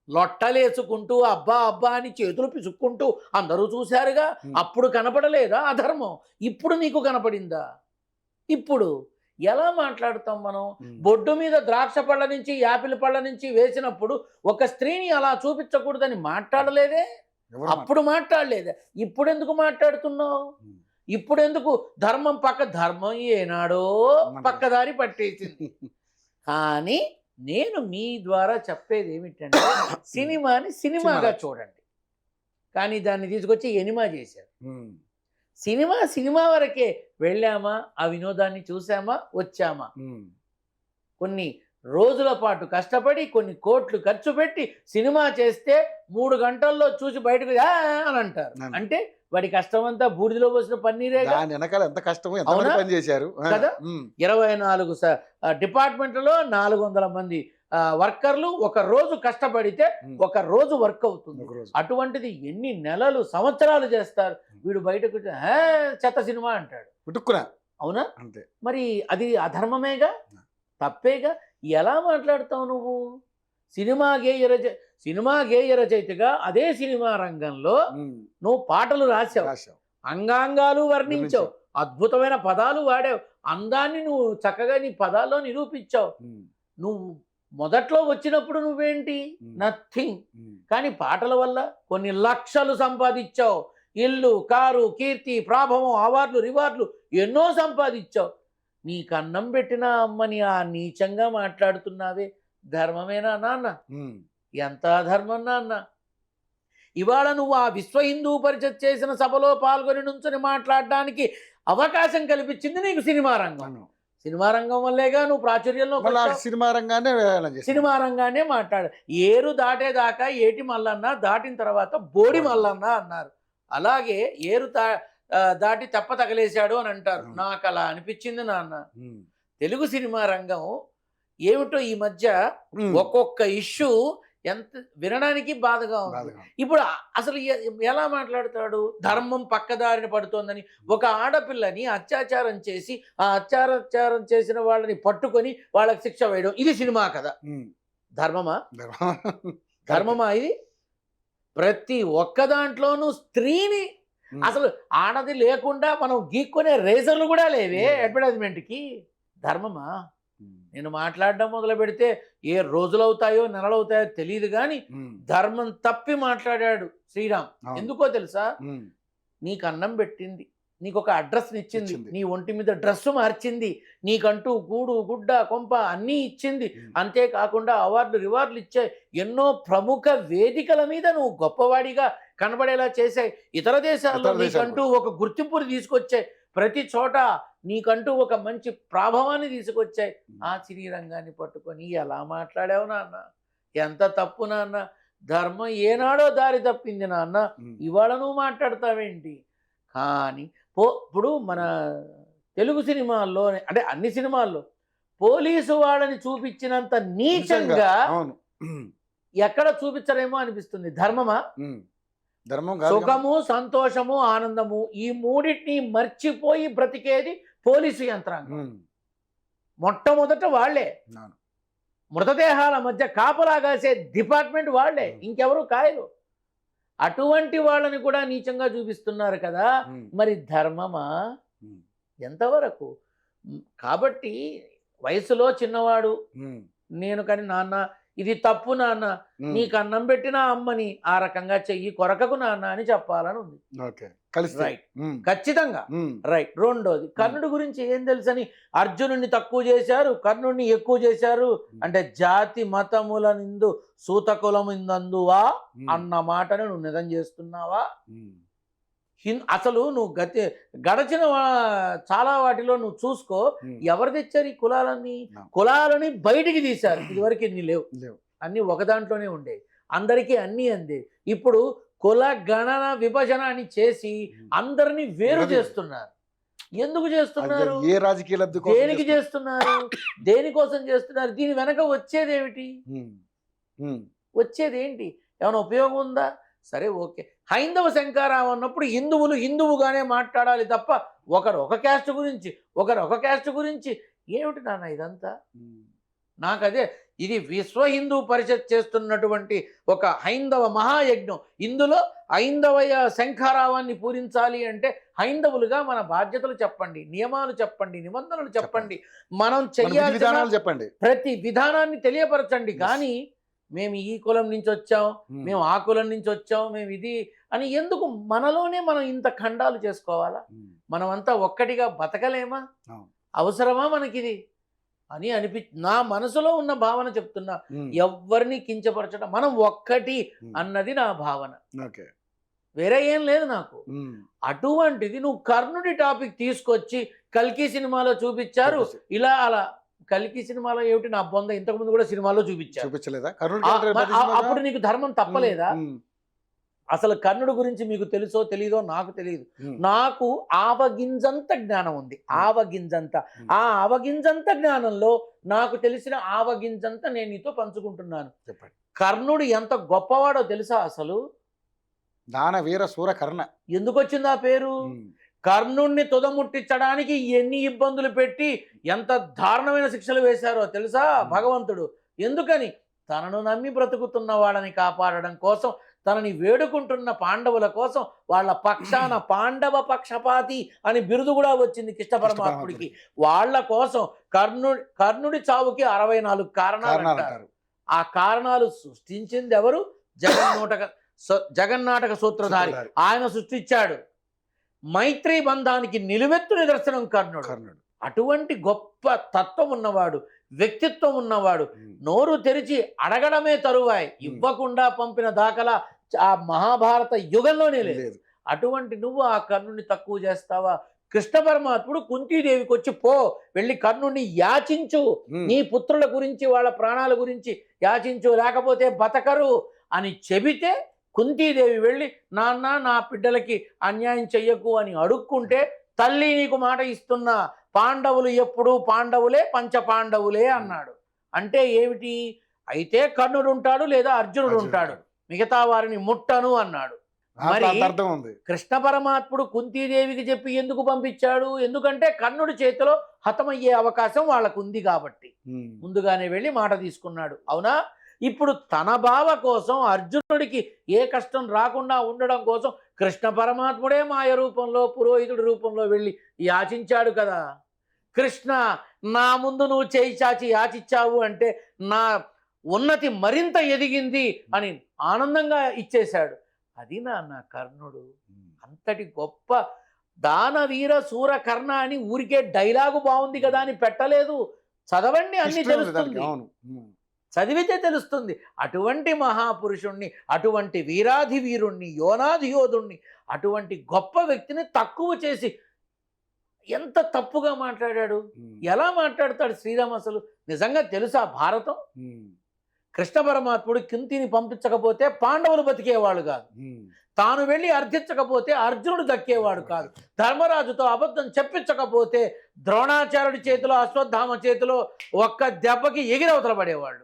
లొట్టలేసుకుంటూ అబ్బా అబ్బా అని చేతులు పిసుక్కుంటూ అందరూ చూశారుగా. అప్పుడు కనపడలేదా అధర్మం? ఇప్పుడు నీకు కనపడిందా? ఇప్పుడు ఎలా మాట్లాడుతాం మనం? బొడ్డు మీద ద్రాక్ష పళ్ళ నుంచి యాపిల్ పళ్ళ నుంచి వేసినప్పుడు ఒక స్త్రీని అలా చూపించకూడదని మాట్లాడలేదే. అప్పుడు మాట్లాడలేదే. ఇప్పుడు ఎందుకు మాట్లాడుతున్నావు? ఇప్పుడు ఎందుకు ధర్మం ఏనాడో పక్కదారి పట్టేసింది. కానీ నేను మీ ద్వారా చెప్పేది ఏమిటంటే సినిమాని సినిమాగా చూడండి. కానీ దాన్ని తీసుకొచ్చి ఎనిమా చేశారు. సినిమా వరకే వెళ్ళామా, ఆ వినోదాన్ని చూసామా, వచ్చామా. కొన్ని రోజుల పాటు కష్టపడి కొన్ని కోట్లు ఖర్చు పెట్టి సినిమా చేస్తే 3 గంటల్లో చూసి బయటకు అని అంటారు. అంటే వాడి కష్టం అంతా బూడిదలో పోసిన పన్నీరే. వెనకాల ఎంత కష్టం పని చేశారు కదా. 24 డిపార్ట్మెంట్లలో 400 మంది వర్కర్లు ఒక రోజు కష్టపడితే ఒక రోజు వర్క్ అవుతుంది. అటువంటిది ఎన్ని నెలలు సంవత్సరాలు చేస్తారు. వీడు బయటకు చెత్త సినిమా అంటాడు. అవునా? అంతే. మరి అది అధర్మమేగా, తప్పేగా. ఎలా మాట్లాడతావు నువ్వు? సినిమా గేయ రచయితగా అదే సినిమా రంగంలో నువ్వు పాటలు రాశావు, అంగాంగాలు వర్ణించావు, అద్భుతమైన పదాలు వాడావు, అందాన్ని నువ్వు చక్కగా నీ పదాల్లో నిరూపించావు. నువ్వు మొదట్లో వచ్చినప్పుడు నువ్వేంటి? నథింగ్. కానీ పాటల వల్ల కొన్ని లక్షలు సంపాదించావు. ఇల్లు, కారు, కీర్తి, ప్రాభవం, అవార్డులు, రివార్డులు ఎన్నో సంపాదించావు. నీకు అన్నం పెట్టిన అమ్మని ఆ నీచంగా మాట్లాడుతున్నావే, ధర్మమేనా నాన్న? ఎంత అధర్మం నాన్న? ఇవాళ నువ్వు ఆ విశ్వ హిందూ పరిషత్ చేసిన సభలో పాల్గొని నుంచొని మాట్లాడడానికి అవకాశం కల్పించింది నీకు సినిమా రంగం. సినిమా రంగం వల్లేగా నువ్వు ప్రాచుర్యంలో సినిమా రంగానే మాట్లాడు. ఏరు దాటేదాకా ఏటి మల్లన్న, దాటిన తర్వాత బోడి మల్లన్న అన్నారు. అలాగే ఏరు దాటి తప్ప తగలేశాడు అని అంటారు. నాకు అలా అనిపించింది నాన్న. తెలుగు సినిమా రంగం ఏమిటో ఈ మధ్య ఒక్కొక్క ఇష్యూ ఎంత వినడానికి బాధగా ఉంది. ఇప్పుడు అసలు ఎలా మాట్లాడతాడు? ధర్మం పక్కదారిన పడుతోందని ఒక ఆడపిల్లని అత్యాచారం చేసి ఆ అత్యాచారం చేసిన వాళ్ళని పట్టుకొని వాళ్ళకి శిక్ష వేయడం, ఇది సినిమా కదా? ధర్మమా? ఇది ప్రతి ఒక్క దాంట్లోనూ స్త్రీని అసలు ఆడది లేకుండా మనం గీక్కునే రేజర్లు కూడా లేవే అడ్వర్టైజ్మెంట్కి. ధర్మమా? నేను మాట్లాడడం మొదలు పెడితే ఏ రోజులు అవుతాయో నెలలు అవుతాయో తెలియదు. కానీ ధర్మం తప్పి మాట్లాడాడు శ్రీరామ్. ఎందుకో తెలుసా? నీకు అన్నం పెట్టింది, నీకు ఒక అడ్రస్ ఇచ్చింది, నీ ఒంటి మీద డ్రెస్సు మార్చింది, నీకంటూ గూడు గుడ్డ కొంప అన్నీ ఇచ్చింది. అంతేకాకుండా అవార్డులు రివార్డులు ఇచ్చాయి. ఎన్నో ప్రముఖ వేదికల మీద నువ్వు గొప్పవాడిగా కనబడేలా చేశాయి. ఇతర దేశాల్లో నీకంటూ ఒక గుర్తింపుని తీసుకొచ్చాయి. ప్రతి చోట నీకంటూ ఒక మంచి ప్రాభవాన్ని తీసుకొచ్చాయి. ఆ సినీ రంగాన్ని పట్టుకొని ఎలా మాట్లాడావు నాన్న? ఎంత తప్పు నాన్న? ధర్మం ఏనాడో దారి తప్పింది నాన్న, ఇవాళ నువ్వు మాట్లాడతావేంటి? కానీ ఇప్పుడు మన తెలుగు సినిమాల్లో అంటే అన్ని సినిమాల్లో పోలీసు వాళ్ళని చూపించినంత నీచంగా ఎక్కడ చూపించరేమో అనిపిస్తుంది. ధర్మమా? సుఖము, సంతోషము, ఆనందము ఈ మూడింటిని మర్చిపోయి బ్రతికేది పోలీసు యంత్రాంగం. మొట్టమొదట వాళ్లే. మృతదేహాల మధ్య కాపలాగాసే డిపార్ట్మెంట్ వాళ్లే, ఇంకెవరు కాయరు. అటువంటి వాళ్ళని కూడా నీచంగా చూపిస్తున్నారు కదా. మరి ధర్మమా? ఎంతవరకు? కాబట్టి వయసులో చిన్నవాడు నేను, కానీ నాన్న ఇది తప్పు నాన్న, నీకు అన్నం పెట్టిన అమ్మని ఆ రకంగా చెయ్యి కొరకకు నాన్న అని చెప్పాలని ఉంది. రైట్, ఖచ్చితంగా రైట్. రెండోది, కర్ణుడి గురించి ఏం తెలుసని అర్జునుడిని తక్కువ చేశారు, కర్ణుడిని ఎక్కువ చేశారు అంటే జాతి మతముల నిందు సూతకులమిందందువా అన్న మాటను నువ్వు నిజం చేస్తున్నావా? అసలు నువ్వు గడచిన చాలా వాటిలో నువ్వు చూసుకో, ఎవరు తెచ్చారు ఈ కులాలని బయటికి తీశారు. ఇదివరకు ఇన్ని లేవు, అన్ని ఒక దాంట్లోనే ఉండేవి, అందరికీ అన్నీ అందే. ఇప్పుడు కుల గణన విభజన అని చేసి అందరినీ వేరు చేస్తున్నారు. ఎందుకు అది చేస్తున్నారు? ఏ రాజకీయ లబ్ధి కోసం దేనికి చేస్తున్నారు? చేస్తున్నారు? దేనికోసం చేస్తున్నారు? దీని వెనక వచ్చేదేమిటి? ఉమ్, ఉమ్, వచ్చేదేంటి? ఏమైనా ఉపయోగం ఉందా? సరే ఓకే. హైందవ శంకారావం అన్నప్పుడు హిందువులు హిందువుగానే మాట్లాడాలి తప్ప ఒకరు ఒక క్యాస్ట్ గురించి, ఒకరు ఒక క్యాస్ట్ గురించి ఏమిటి నాన్న ఇదంతా? ఉమ్. నాకదే ఇది విశ్వ హిందూ పరిషత్ చేస్తున్నటువంటి ఒక హైందవ మహాయజ్ఞం. ఇందులో హైందవయ శంఖారావాన్ని పూరించాలి అంటే హైందవులుగా మన బాధ్యతలు చెప్పండి, నియమాలు చెప్పండి, నిబంధనలు చెప్పండి, మనం మన విధి చెయ్యాల్సిన విధానాలు చెప్పండి. ప్రతి విధానాన్ని తెలియపరచండి. Yes. కానీ మేము ఈ కులం నుంచి వచ్చాం, ఉమ్, మేము ఆ కులం నుంచి వచ్చాం, మేము ఇది అని ఎందుకు మనలోనే మనం ఇంత ఖండాలు చేసుకోవాలా? ఉమ్. మనమంతా ఒక్కటిగా బతకలేమా? అవును. అవసరమా మనకిది అని నా మనసులో ఉన్న భావన చెప్తున్నా. ఉమ్, ఎవ్వరిని కించపరచడం, మనం ఒక్కటి ఉమ్. అన్నది నా భావన, ఓకే. వేరే ఏం లేదు నాకు. ఉమ్. అటువంటిది నువ్వు కర్ణుడి టాపిక్ తీసుకొచ్చి కల్కి సినిమాలో చూపించారు, చూపించు. ఇలా అలా. కల్కి సినిమాలో ఏమిటి నా బొంద, ఇంతకుముందు కూడా సినిమాలో చూపించారు. చూపించలేదా కర్ణుడికి ఏమంటారు ప్రతి సినిమాలో? అప్పుడు నీకు ధర్మం తప్పలేదా? ఉమ్, అసలు కర్ణుడి గురించి మీకు తెలుసో తెలీదో నాకు తెలియదు. ఉమ్, నాకు ఆవగింజంత జ్ఞానం ఉంది, ఆవగింజంత. ఉమ్. ఆ ఆవగింజంత జ్ఞానంలో నాకు తెలిసిన ఆవగింజంత నేను నీతో పంచుకుంటున్నాను. చెప్పండి. కర్ణుడు ఎంత గొప్పవాడో తెలుసా? అసలు దాన వీర సూర కర్ణ. ఎందుకు వచ్చింది ఆ పేరు? ఉమ్, కర్ణుణ్ణి తుదముట్టించడానికి ఎన్ని ఇబ్బందులు పెట్టి ఎంత దారుణమైన శిక్షలు వేశారో తెలుసా భగవంతుడు. ఎందుకని? తనను నమ్మి బ్రతుకుతున్న వాళ్ళని కాపాడడం కోసం, తనని వేడుకుంటున్న పాండవుల కోసం, వాళ్ళ పక్షాన పాండవ పక్షపాతి అని బిరుదు కూడా వచ్చింది కృష్ణ పరమాత్ముడికి. వాళ్ళ కోసం కర్ణుడి చావుకి 64 కారణాలు కారణాలు అంటారు. అంటారు. ఆ కారణాలు సృష్టించింది ఎవరు? జగన్నాటక సూత్రధారి. సూత్రధారి. ఆయన సృష్టించాడు. మైత్రీ బంధానికి నిలువెత్తు నిదర్శనం కర్ణుడు. కర్ణుడు. అటువంటి గొప్ప తత్వం ఉన్నవాడు, వ్యక్తిత్వం ఉన్నవాడు. ఉమ్, నోరు తెరిచి అడగడమే తరువాయి, ఇవ్వకుండా పంపిన దాఖలా ఆ మహాభారత యుగంలోనే లేదు. లేదు. అటువంటి నువ్వు ఆ కర్ణుని తక్కువ చేస్తావా? కృష్ణ పరమాత్ముడు కుంతీదేవికి వచ్చి పో, వెళ్ళి కర్ణుని యాచించు, ఉమ్, నీ పుత్రుల గురించి వాళ్ళ ప్రాణాల గురించి యాచించు, లేకపోతే బతకరు అని చెబితే కుంతీదేవి వెళ్ళి నాన్న నా బిడ్డలకి అన్యాయం చెయ్యకు అని అడుక్కుంటే, తల్లి నీకు మాట ఇస్తున్నా, పాండవులు ఎప్పుడు పాండవులే, పంచపాండవులే అన్నాడు. అంటే ఏమిటి? అయితే కర్ణుడు ఉంటాడు లేదా అర్జునుడు ఉంటాడు, మిగతా వారిని ముట్టను అన్నాడు. మరి అంత అర్థం ఉంది. కృష్ణ పరమాత్ముడు కుంతీదేవికి చెప్పి ఎందుకు పంపించాడు? ఎందుకంటే కర్ణుడి చేతిలో హతమయ్యే అవకాశం వాళ్ళకు ఉంది కాబట్టి ఉమ్, ముందుగానే వెళ్ళి మాట తీసుకున్నాడు. అవునా? ఇప్పుడు తన బావ కోసం, అర్జునుడికి ఏ కష్టం రాకుండా ఉండడం కోసం కృష్ణ పరమాత్ముడే మాయ రూపంలో, పురోహితుడి రూపంలో వెళ్ళి యాచించాడు కదా. కృష్ణ, నా ముందు నువ్వు చేయి చాచి యాచించావు అంటే నా ఉన్నతి మరింత ఎదిగింది అని ఆనందంగా ఇచ్చేశాడు. అది నా కర్ణుడు. ఉమ్. అంతటి గొప్ప దానవీర సూర కర్ణ అని ఊరికే డైలాగు బాగుంది కదా అని పెట్టలేదు. చదవండి, అన్ని History ఉంది తెలుస్తుంది. దానికి. అవును. ఉమ్, చదివితే తెలుస్తుంది. అటువంటి మహాపురుషుణ్ణి, అటువంటి వీరాధి వీరుణ్ణి, యోనాధి యోధుణ్ణి, అటువంటి గొప్ప వ్యక్తిని తక్కువ చేసి ఎంత తప్పుగా మాట్లాడాడు. ఉమ్, ఎలా మాట్లాడతాడు శ్రీరామ్? అసలు నిజంగా తెలుసా భారతం? ఉమ్, కృష్ణ పరమాత్ముడు కుంతిని పంపించకపోతే పాండవులు బతికేవాళ్ళు కాదు. ఉమ్. తాను వెళ్ళి అర్థించకపోతే అర్జునుడు దక్కేవాడు కాదు. ధర్మరాజుతో అబద్ధం చెప్పించకపోతే ద్రోణాచార్యుడి చేతిలో, అశ్వత్థామ చేతిలో ఒక్క దెబ్బకి ఎగిరవతల పడేవాళ్ళు.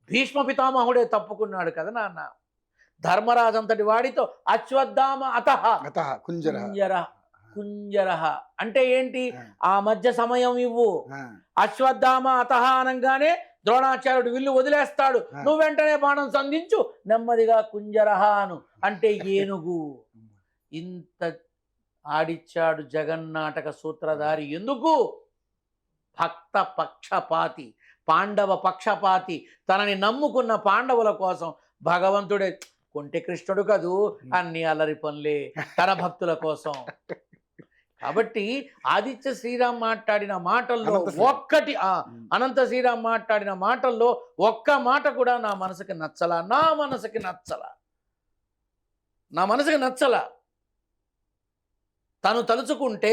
భీష్మ పితామహుడే తప్పుకున్నాడు కదా నాన్న. ధర్మరాజు అంతటి వాడితో అశ్వత్థామ అతః అతః కుంజర. కుంజరః అంటే ఏంటి? ఆ మధ్య సమయం ఇవ్వు. ఆ, అశ్వత్థామ అతః అనగానే ద్రోణాచార్యుడు విల్లు వదిలేస్తాడు. నువ్వు వెంటనే బాణం సంధించు, నెమ్మదిగా కుంజరః అను అంటే ఏనుగు. ఇంత ఆడిచ్చాడు జగన్నాటక సూత్రధారి. ఎందుకు? భక్త పక్షపాతి, పాండవ పక్షపాతి. తనని నమ్ముకున్న పాండవుల కోసం భగవంతుడే. కొంటె కృష్ణుడు కదూ, అన్ని అల్లరి పనులే తన భక్తుల కోసం. కాబట్టి ఆదిత్య శ్రీరామ్ మాట్లాడిన మాటల్లో ఒక్కటి, అనంత శ్రీరామ్ మాట్లాడిన మాటల్లో ఒక్క మాట కూడా నా మనసుకి నచ్చలా. నా మనసుకి నచ్చలా. తను తలుచుకుంటే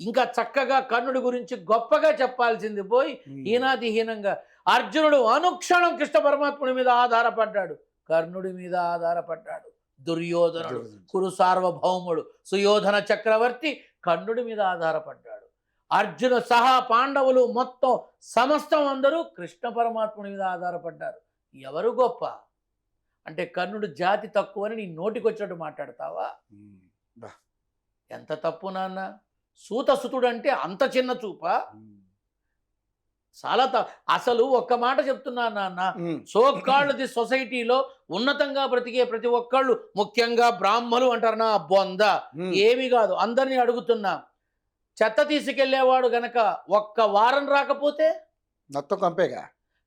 ఇంకా చక్కగా కర్ణుడి గురించి గొప్పగా చెప్పాల్సింది పోయి హీనాతిహీనంగా అర్జునుడు అనుక్షణం కృష్ణ పరమాత్ముడి మీద ఆధారపడ్డాడు, కర్ణుడి మీద ఆధారపడ్డాడు. దుర్యోధనుడు కురు సార్వభౌముడు, సుయోధన చక్రవర్తి కర్ణుడి మీద ఆధారపడ్డాడు. అర్జున సహా పాండవులు మొత్తం సమస్తం అందరూ కృష్ణ పరమాత్ముడి మీద ఆధారపడ్డారు. ఎవరు గొప్ప అంటే కర్ణుడు జాతి తక్కువని నీ నోటికొచ్చినట్టు మాట్లాడతావా? బా. ఎంత తప్పు నాన్న. సూతసుతుడు అంటే అంత చిన్న చూపా? చాలా అసలు ఒక్క మాట చెప్తున్నా నాన్న, సోకాళ్ళది సొసైటీలో ఉన్నతంగా బ్రతికే ప్రతి ఒక్కళ్ళు, ముఖ్యంగా బ్రాహ్మలు అంటారు నా బొంద, ఏమి కాదు అందరినీ అడుగుతున్నా. చెత్త తీసుకెళ్లేవాడు గనక ఒక్క వారం రాకపోతే, మొత్తం కంపేగా,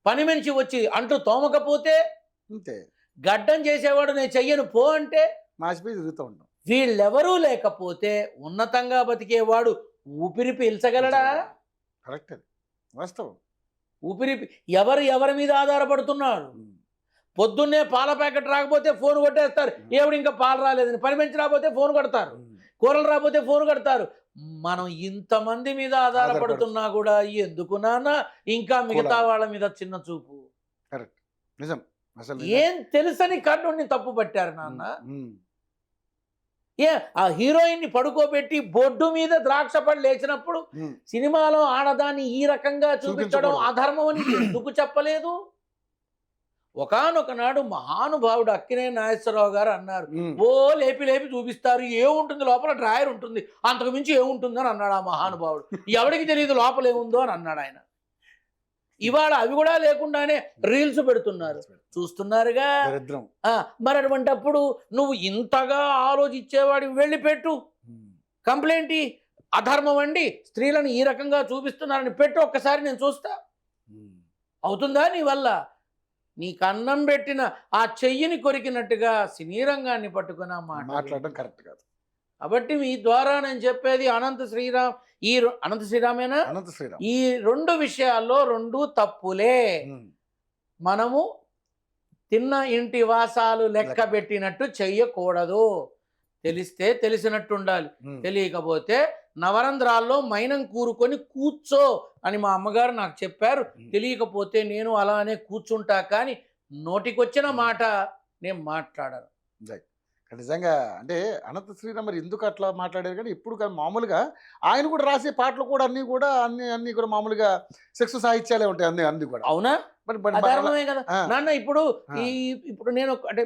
పని మనిషి వచ్చి అంటూ తోమకపోతే, అంతే, గడ్డం చేసేవాడు నేను చెయ్యను పో అంటే మాసిపోయి తిరుగుతూ ఉంటాం. వీళ్ళెవరూ లేకపోతే ఉన్నతంగా బతికేవాడు ఊపిరి పీల్చగలడా? కరెక్ట్, వాస్తవం. ఊపిరి ఎవరి మీద ఆధారపడుతున్నాడు? పొద్దున్నే పాల ప్యాకెట్ రాకపోతే ఫోన్ కొట్టేస్తారు, ఏమిడు ఇంకా పాలు రాలేదని. పని మంచి రాకపోతే ఫోన్ కొడతారు, కూరలు రాకపోతే ఫోన్ కొడతారు. మనం ఇంతమంది మీద ఆధారపడుతున్నా కూడా ఎందుకు నాన్న ఇంకా మిగతా వాళ్ళ మీద చిన్న చూపు? కరెక్ట్, నిజం. అసలు ఏం తెలుసని కర్ణుడిని తప్పు పట్టారు నాన్న. ఆ హీరోయిన్ ని పడుకోబెట్టి బొడ్డు మీద ద్రాక్ష పళ్ళు లేచినప్పుడు సినిమాలో ఆడదాన్ని ఈ రకంగా చూపించడం అధర్మం అని ఎందుకు చెప్పలేదు? ఒకానొక నాడు మహానుభావుడు అక్కినేని నాగేశ్వరరావు గారు అన్నారు, ఓ లేపి లేపి చూపిస్తారు, ఏముంటుంది లోపల డ్రాయర్ ఉంటుంది, అంతకు మించి ఏముంటుంది అని అన్నాడు ఆ మహానుభావుడు. ఎవరికి తెలియదు లోపల ఏముందో అని అన్నాడు ఆయన. ఇవాళ అవి కూడా లేకుండానే రీల్స్ పెడుతున్నారు, చూస్తున్నారుగా. మరి అటువంటిప్పుడు నువ్వు ఇంతగా ఆలోచించేవాడి వెళ్ళి పెట్టు కంప్లైంట్, అధర్మం అండి స్త్రీలను ఈ రకంగా చూపిస్తున్నారని పెట్టు, ఒక్కసారి నేను చూస్తా. అవుతుందా నీ వల్ల? నీకు అన్నం పెట్టిన ఆ చెయ్యిని కొరికినట్టుగా సినీ రంగాన్ని పట్టుకుని మాట్లాడడం కరెక్ట్ కాదు. కాబట్టి మీ ద్వారా నేను చెప్పేది అనంత శ్రీరామ్, అనంత శ్రీరామేనా, అనంత శ్రీరామ్, ఈ రెండు విషయాల్లో రెండు తప్పులే. మనము తిన్న ఇంటి వాసాలు లెక్క పెట్టినట్టు చెయ్యకూడదు. తెలిస్తే తెలిసినట్టు ఉండాలి, తెలియకపోతే నవరంధ్రాల్లో మైనం కూరుకొని కూర్చో అని మా అమ్మగారు నాకు చెప్పారు. తెలియకపోతే నేను అలానే కూర్చుంటా, కానీ నోటికొచ్చిన మాట నేను మాట్లాడను. నిజంగా అంటే అనంత శ్రీరామ్ మరి ఎందుకు అట్లా మాట్లాడారు? కానీ ఇప్పుడు మామూలుగా ఆయన కూడా రాసే పాటలు కూడా అన్ని కూడా మామూలుగా సెక్స్ సాహిత్యాలే ఉంటాయి, అన్ని కూడా. అవునా? అధర్మమే కదా నాన్న. ఇప్పుడు నేను అంటే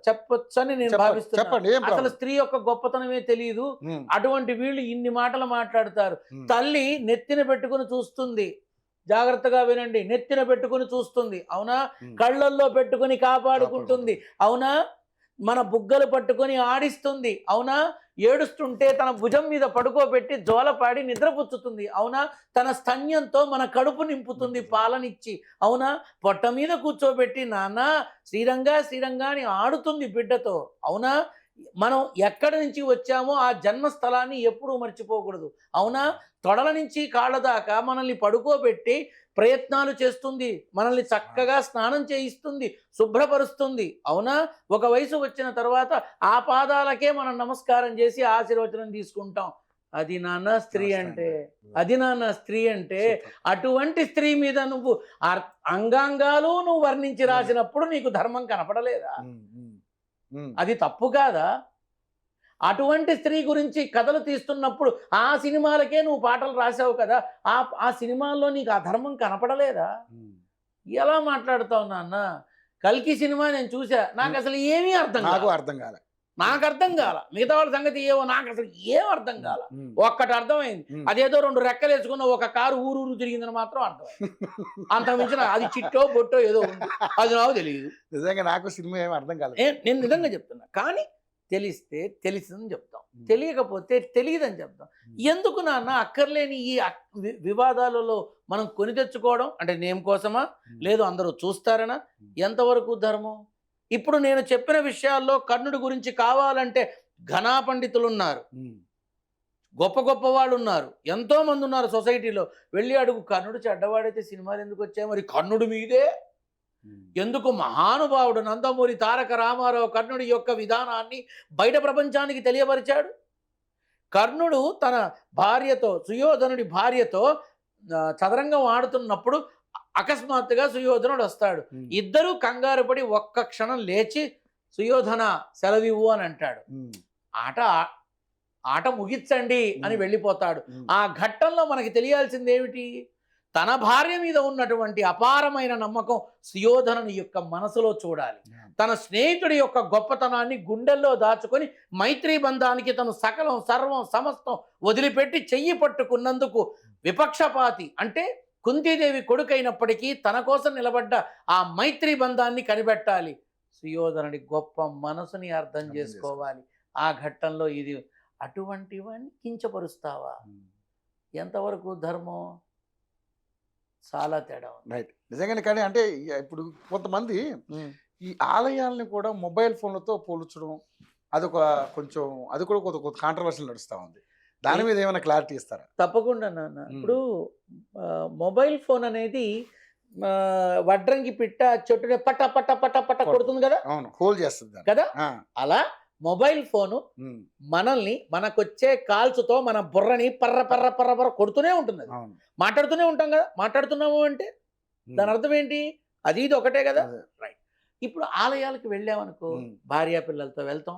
చెప్పొచ్చని నేను భావిస్తున్నాను. చెప్పండి. అసలు స్త్రీ యొక్క గొప్పతనమే తెలియదు, అటువంటి వీళ్ళు ఇన్ని మాటలు మాట్లాడతారు. తల్లి నెత్తిన పెట్టుకుని చూస్తుంది, జాగ్రత్తగా వినండి, నెత్తిన పెట్టుకుని చూస్తుంది, అవునా? కళ్ళల్లో పెట్టుకుని కాపాడుకుంటుంది, అవునా? మన బుగ్గలు పట్టుకొని ఆడిస్తుంది, అవునా? ఏడుస్తుంటే తన భుజం మీద పడుకోబెట్టి జోలపాడి నిద్రపుచ్చుతుంది, అవునా? తన స్తన్యంతో మన కడుపు నింపుతుంది పాలనిచ్చి, అవునా? పొట్ట మీద కూర్చోబెట్టి నాన్న శ్రీరంగా శ్రీరంగా అని ఆడుతుంది బిడ్డతో, అవునా? మనం ఎక్కడి నుంచి వచ్చామో ఆ జన్మస్థలాన్ని ఎప్పుడూ మర్చిపోకూడదు, అవునా? తొడల నుంచి కాళ్ళ దాకా మనల్ని పడుకోబెట్టి ప్రయత్నాలు చేస్తుంది, మనల్ని చక్కగా స్నానం చేయిస్తుంది, శుభ్రపరుస్తుంది, అవునా? ఒక వయసు వచ్చిన తర్వాత ఆ పాదాలకే మనం నమస్కారం చేసి ఆశీర్వచనం తీసుకుంటాం. అది నాన్న స్త్రీ అంటే, అది నాన్న స్త్రీ అంటే. అటువంటి స్త్రీ మీద నువ్వు అంగాంగాలు నువ్వు వర్ణించి రాసినప్పుడు నీకు ధర్మం కనపడలేదా? అది తప్పు కాదా? అటువంటి స్త్రీ గురించి కథలు తీస్తున్నప్పుడు ఆ సినిమాలకే నువ్వు పాటలు రాసావు కదా, ఆ సినిమాల్లో నీకు ఆ ధర్మం కనపడలేదా? ఎలా మాట్లాడుతావు నాన్న? కల్కి సినిమా నేను చూసా, నాకు అసలు ఏమీ అర్థం కాల. నాకు అర్థం కాల, మిగతా వాళ్ళ సంగతి ఏవో నాకు అసలు ఏం అర్థం కాల. ఒక్కటి అర్థమైంది, అదేదో 2 రెక్కలు వేసుకున్న ఒక కారు ఊరు తిరిగిందని మాత్రం అర్థమైంది. అంతకుమించిన అది చిట్టో బొట్టో ఏదో ఉంది, అది నాకు తెలియదు. నిజంగా నాకు సినిమా ఏం అర్థం కాలేదు. నేను నిజంగా చెప్తున్నా. కానీ తెలిస్తే తెలిసిందని చెప్తాం, తెలియకపోతే తెలియదని చెప్తాం. ఎందుకు నాన్న అక్కర్లేని ఈ వివాదాలలో మనం కొని తెచ్చుకోవడం? అంటే నేమ్ కోసమా, లేదు అందరూ చూస్తారనా? ఎంతవరకు ధర్మం? ఇప్పుడు నేను చెప్పిన విషయాల్లో కర్ణుడి గురించి కావాలంటే ఘనా పండితులు ఉన్నారు, గొప్ప గొప్ప వాళ్ళు ఉన్నారు, ఎంతో మంది ఉన్నారు సొసైటీలో. వెళ్ళి అడుగు, కర్ణుడు చెడ్డవాడైతే సినిమాలు ఎందుకు వచ్చాయి? మరి కర్ణుడి మీదే ఎందుకు? మహానుభావుడు నందమూరి తారక రామారావు కర్ణుడి యొక్క విధానాన్ని బయట ప్రపంచానికి తెలియపరిచాడు. కర్ణుడు తన భార్యతో, సుయోధనుడి భార్యతో చదరంగం ఆడుతున్నప్పుడు అకస్మాత్తుగా సుయోధనుడు వస్తాడు. ఇద్దరూ కంగారు పడి ఒక్క క్షణం లేచి సుయోధన సెలవివ్వు అని అంటాడు. ఆట ముగించండి అని వెళ్ళిపోతాడు. ఉమ్. ఆ ఘట్టంలో మనకి తెలియాల్సింది ఏమిటి? తన భార్య మీద ఉన్నటువంటి అపారమైన నమ్మకం సుయోధనుని యొక్క మనసులో చూడాలి. తన స్నేహితుడి యొక్క గొప్పతనాన్ని గుండెల్లో దాచుకొని మైత్రీ బంధానికి తను సకలం సర్వం సమస్తం వదిలిపెట్టి చెయ్యి పట్టుకున్నందుకు విపక్షపాతి అంటే కుంతీదేవి కొడుకైనప్పటికీ తన కోసం నిలబడ్డ ఆ మైత్రీ బంధాన్ని కనిపెట్టాలి. సుయోధనుడి గొప్ప మనసుని అర్థం చేసుకోవాలి. ఆ ఘట్టంలో ఇది అటువంటివన్నీ కించపరుస్తావా? ఎంతవరకు ధర్మం? చాలా తేడా ఉంది. రైట్, నిజంగానే. కానీ అంటే ఇప్పుడు కొంతమంది ఈ ఆలయాలను కూడా మొబైల్ ఫోన్లతో పోల్చడం అదొక కొంచెం అది కూడా కొంత కాంట్రవర్షియల్ నడుస్తూ ఉంది. దాని మీద ఏమైనా క్లారిటీ ఇస్తారా? తప్పకుండా నాన్న. ఇప్పుడు మొబైల్ ఫోన్ అనేది వడ్రంగి పిట్ట చెట్టుని పట్ట పట్ట పట్ట పట్ట కొడుతుంది కదా. అవును, హోల్డ్ చేస్తుంది కదా. అలా మొబైల్ ఫోను మనల్ని మనకొచ్చే కాల్స్తో మన బుర్రని పర్ర పర్ర పర్ర పర్ర కొడుతూనే ఉంటుంది. మాట్లాడుతూనే ఉంటాం కదా. మాట్లాడుతున్నాము అంటే దాని అర్థం ఏంటి? అది ఇది ఒకటే కదా. రైట్. ఇప్పుడు ఆలయాలకు వెళ్ళామనుకో, భార్యా పిల్లలతో వెళ్తాం,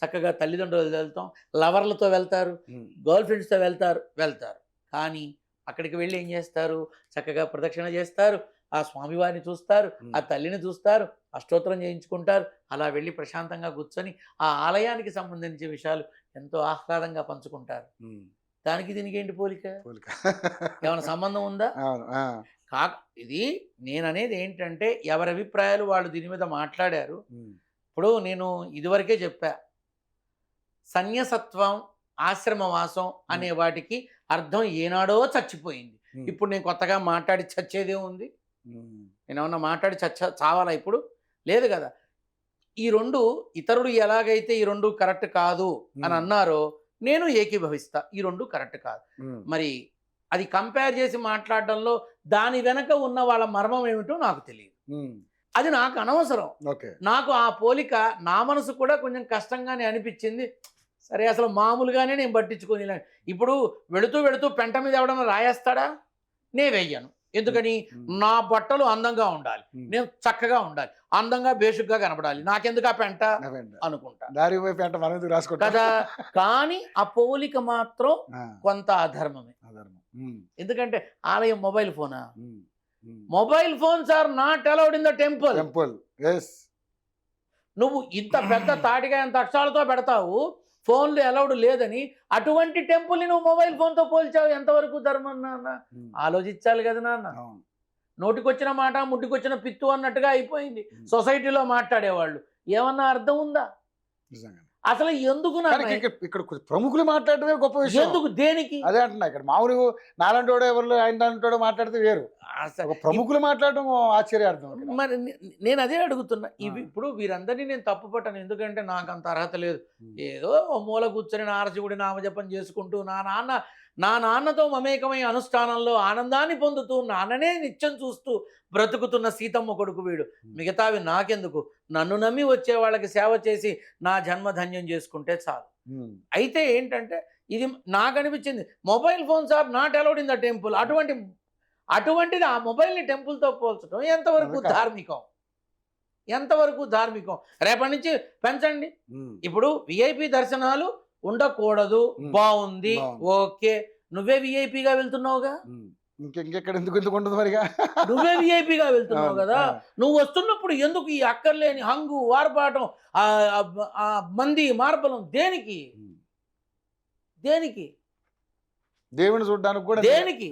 చక్కగా తల్లిదండ్రులతో వెళ్తాం, లవర్లతో వెళ్తారు, గర్ల్ ఫ్రెండ్స్తో వెళ్తారు. కానీ అక్కడికి వెళ్ళి ఏం చేస్తారు? చక్కగా ప్రదక్షిణ చేస్తారు, ఆ స్వామివారిని చూస్తారు, ఆ తల్లిని చూస్తారు, అష్టోత్తరం చేయించుకుంటారు. అలా వెళ్ళి ప్రశాంతంగా కూర్చొని ఆ ఆలయానికి సంబంధించిన విషయాలు ఎంతో ఆహ్లాదంగా పంచుకుంటారు. దానికి దీనికి ఏంటి పోలిక? ఏమైనా సంబంధం ఉందా? ఇది నేననేది ఏంటంటే ఎవరి అభిప్రాయాలు వాళ్ళు దీని మీద మాట్లాడారు. ఇప్పుడు నేను ఇదివరకే చెప్పా, సన్యసత్వం ఆశ్రమవాసం అనే వాటికి అర్థం ఏనాడో చచ్చిపోయింది. ఇప్పుడు నేను కొత్తగా మాట్లాడి చచ్చేదే ఉంది? నేను ఏమన్నా మాట్లాడి చావాలా ఇప్పుడు? లేదు కదా. ఈ రెండు ఇతరుడు ఎలాగైతే ఈ రెండు కరెక్ట్ కాదు అని అన్నారో నేను ఏకీభవిస్తా, ఈ రెండు కరెక్ట్ కాదు. మరి అది కంపేర్ చేసి మాట్లాడడంలో దాని వెనక ఉన్న వాళ్ళ మర్మం ఏమిటో నాకు తెలియదు. అది నాకు అనవసరం. నాకు ఆ పోలిక నా మనసు కూడా కొంచెం కష్టంగానే అనిపించింది. సరే, అసలు మామూలుగానే నేను పట్టించుకొని ఇప్పుడు వెళుతూ వెళుతూ పెంట మీద ఎవడన్నా రాయేస్తాడా? నేను వెయ్యను. ఎందుకని? నా బట్టలు అందంగా ఉండాలి, నేను చక్కగా ఉండాలి, అందంగా బేసిక్గా కనపడాలి, నాకెందుకు ఆ పెంట అనుకుంటా కదా. కానీ ఆ పోలిక మాత్రం కొంత అధర్మమే. ఎందుకంటే ఆలయం మొబైల్ ఫోనా? Mobile phones are not allowed in the temple. నువ్వు ఇంత పెద్ద తాటిగా ఎంత అక్షరాలతో పెడతావు, ఫోన్లు అలౌడ్ లేదని, అటువంటి టెంపుల్ని నువ్వు మొబైల్ ఫోన్తో పోల్చావు. ఎంతవరకు ధర్మం నాన్న? ఆలోచించాలి కదా నాన్న. నోటికొచ్చిన మాట ముట్టికొచ్చిన పిత్తు అన్నట్టుగా అయిపోయింది సొసైటీలో మాట్లాడేవాళ్ళు. ఏమన్నా అర్థం ఉందా? అసలు ఎందుకు ఇక్కడ ప్రముఖులు మాట్లాడటమే గొప్ప విషయం. ఎందుకు? దేనికి? అదే అంటున్నా. ఇక్కడ మామూలు నాలంటోడో ఎవరు ఆయనంటోడో మాట్లాడితే వేరు, ప్రముఖులు మాట్లాడడం ఆశ్చర్యార్థం. మరి నేను అదే అడుగుతున్నా. ఇవి ఇప్పుడు వీరందరినీ నేను తప్పు పట్టను, ఎందుకంటే నాకు అంత అర్హత లేదు. ఏదో మూల కూర్చొని నారశివుడి నామజపం చేసుకుంటూ నా నాన్నతో మమేకమై అనుష్ఠానంలో ఆనందాన్ని పొందుతూ నాన్ననే నిత్యం చూస్తూ బ్రతుకుతున్న సీతమ్మ కొడుకు వీడు. మిగతావి నాకెందుకు? నన్ను నమ్మి వచ్చే వాళ్ళకి సేవ చేసి నా జన్మధన్యం చేసుకుంటే చాలు. అయితే ఏంటంటే ఇది నాకు అనిపించింది, mobile phones are not allowed in the temple. అటువంటిది ఆ మొబైల్ని టెంపుల్తో పోల్చడం ఎంతవరకు ధార్మికం? ఎంతవరకు ధార్మికం? రేపటి నుంచి పెంచండి. ఇప్పుడు విఐపి దర్శనాలు ఉండకూడదు, బాగుంది, ఓకే. నువ్వే విఐపిగా వెళ్తున్నావుగా, ఇంకెక్కడ ఎందుకు ఉండదు మరిగా? నువ్వే విఐపిగా వెళ్తున్నావు కదా. నువ్వు వస్తున్నప్పుడు ఎందుకు ఈ అక్కర్లేని హంగు వార్పాటం, మంది మార్బలం? దేనికి? దేవుని చూడడానికి కూడా దేనికి?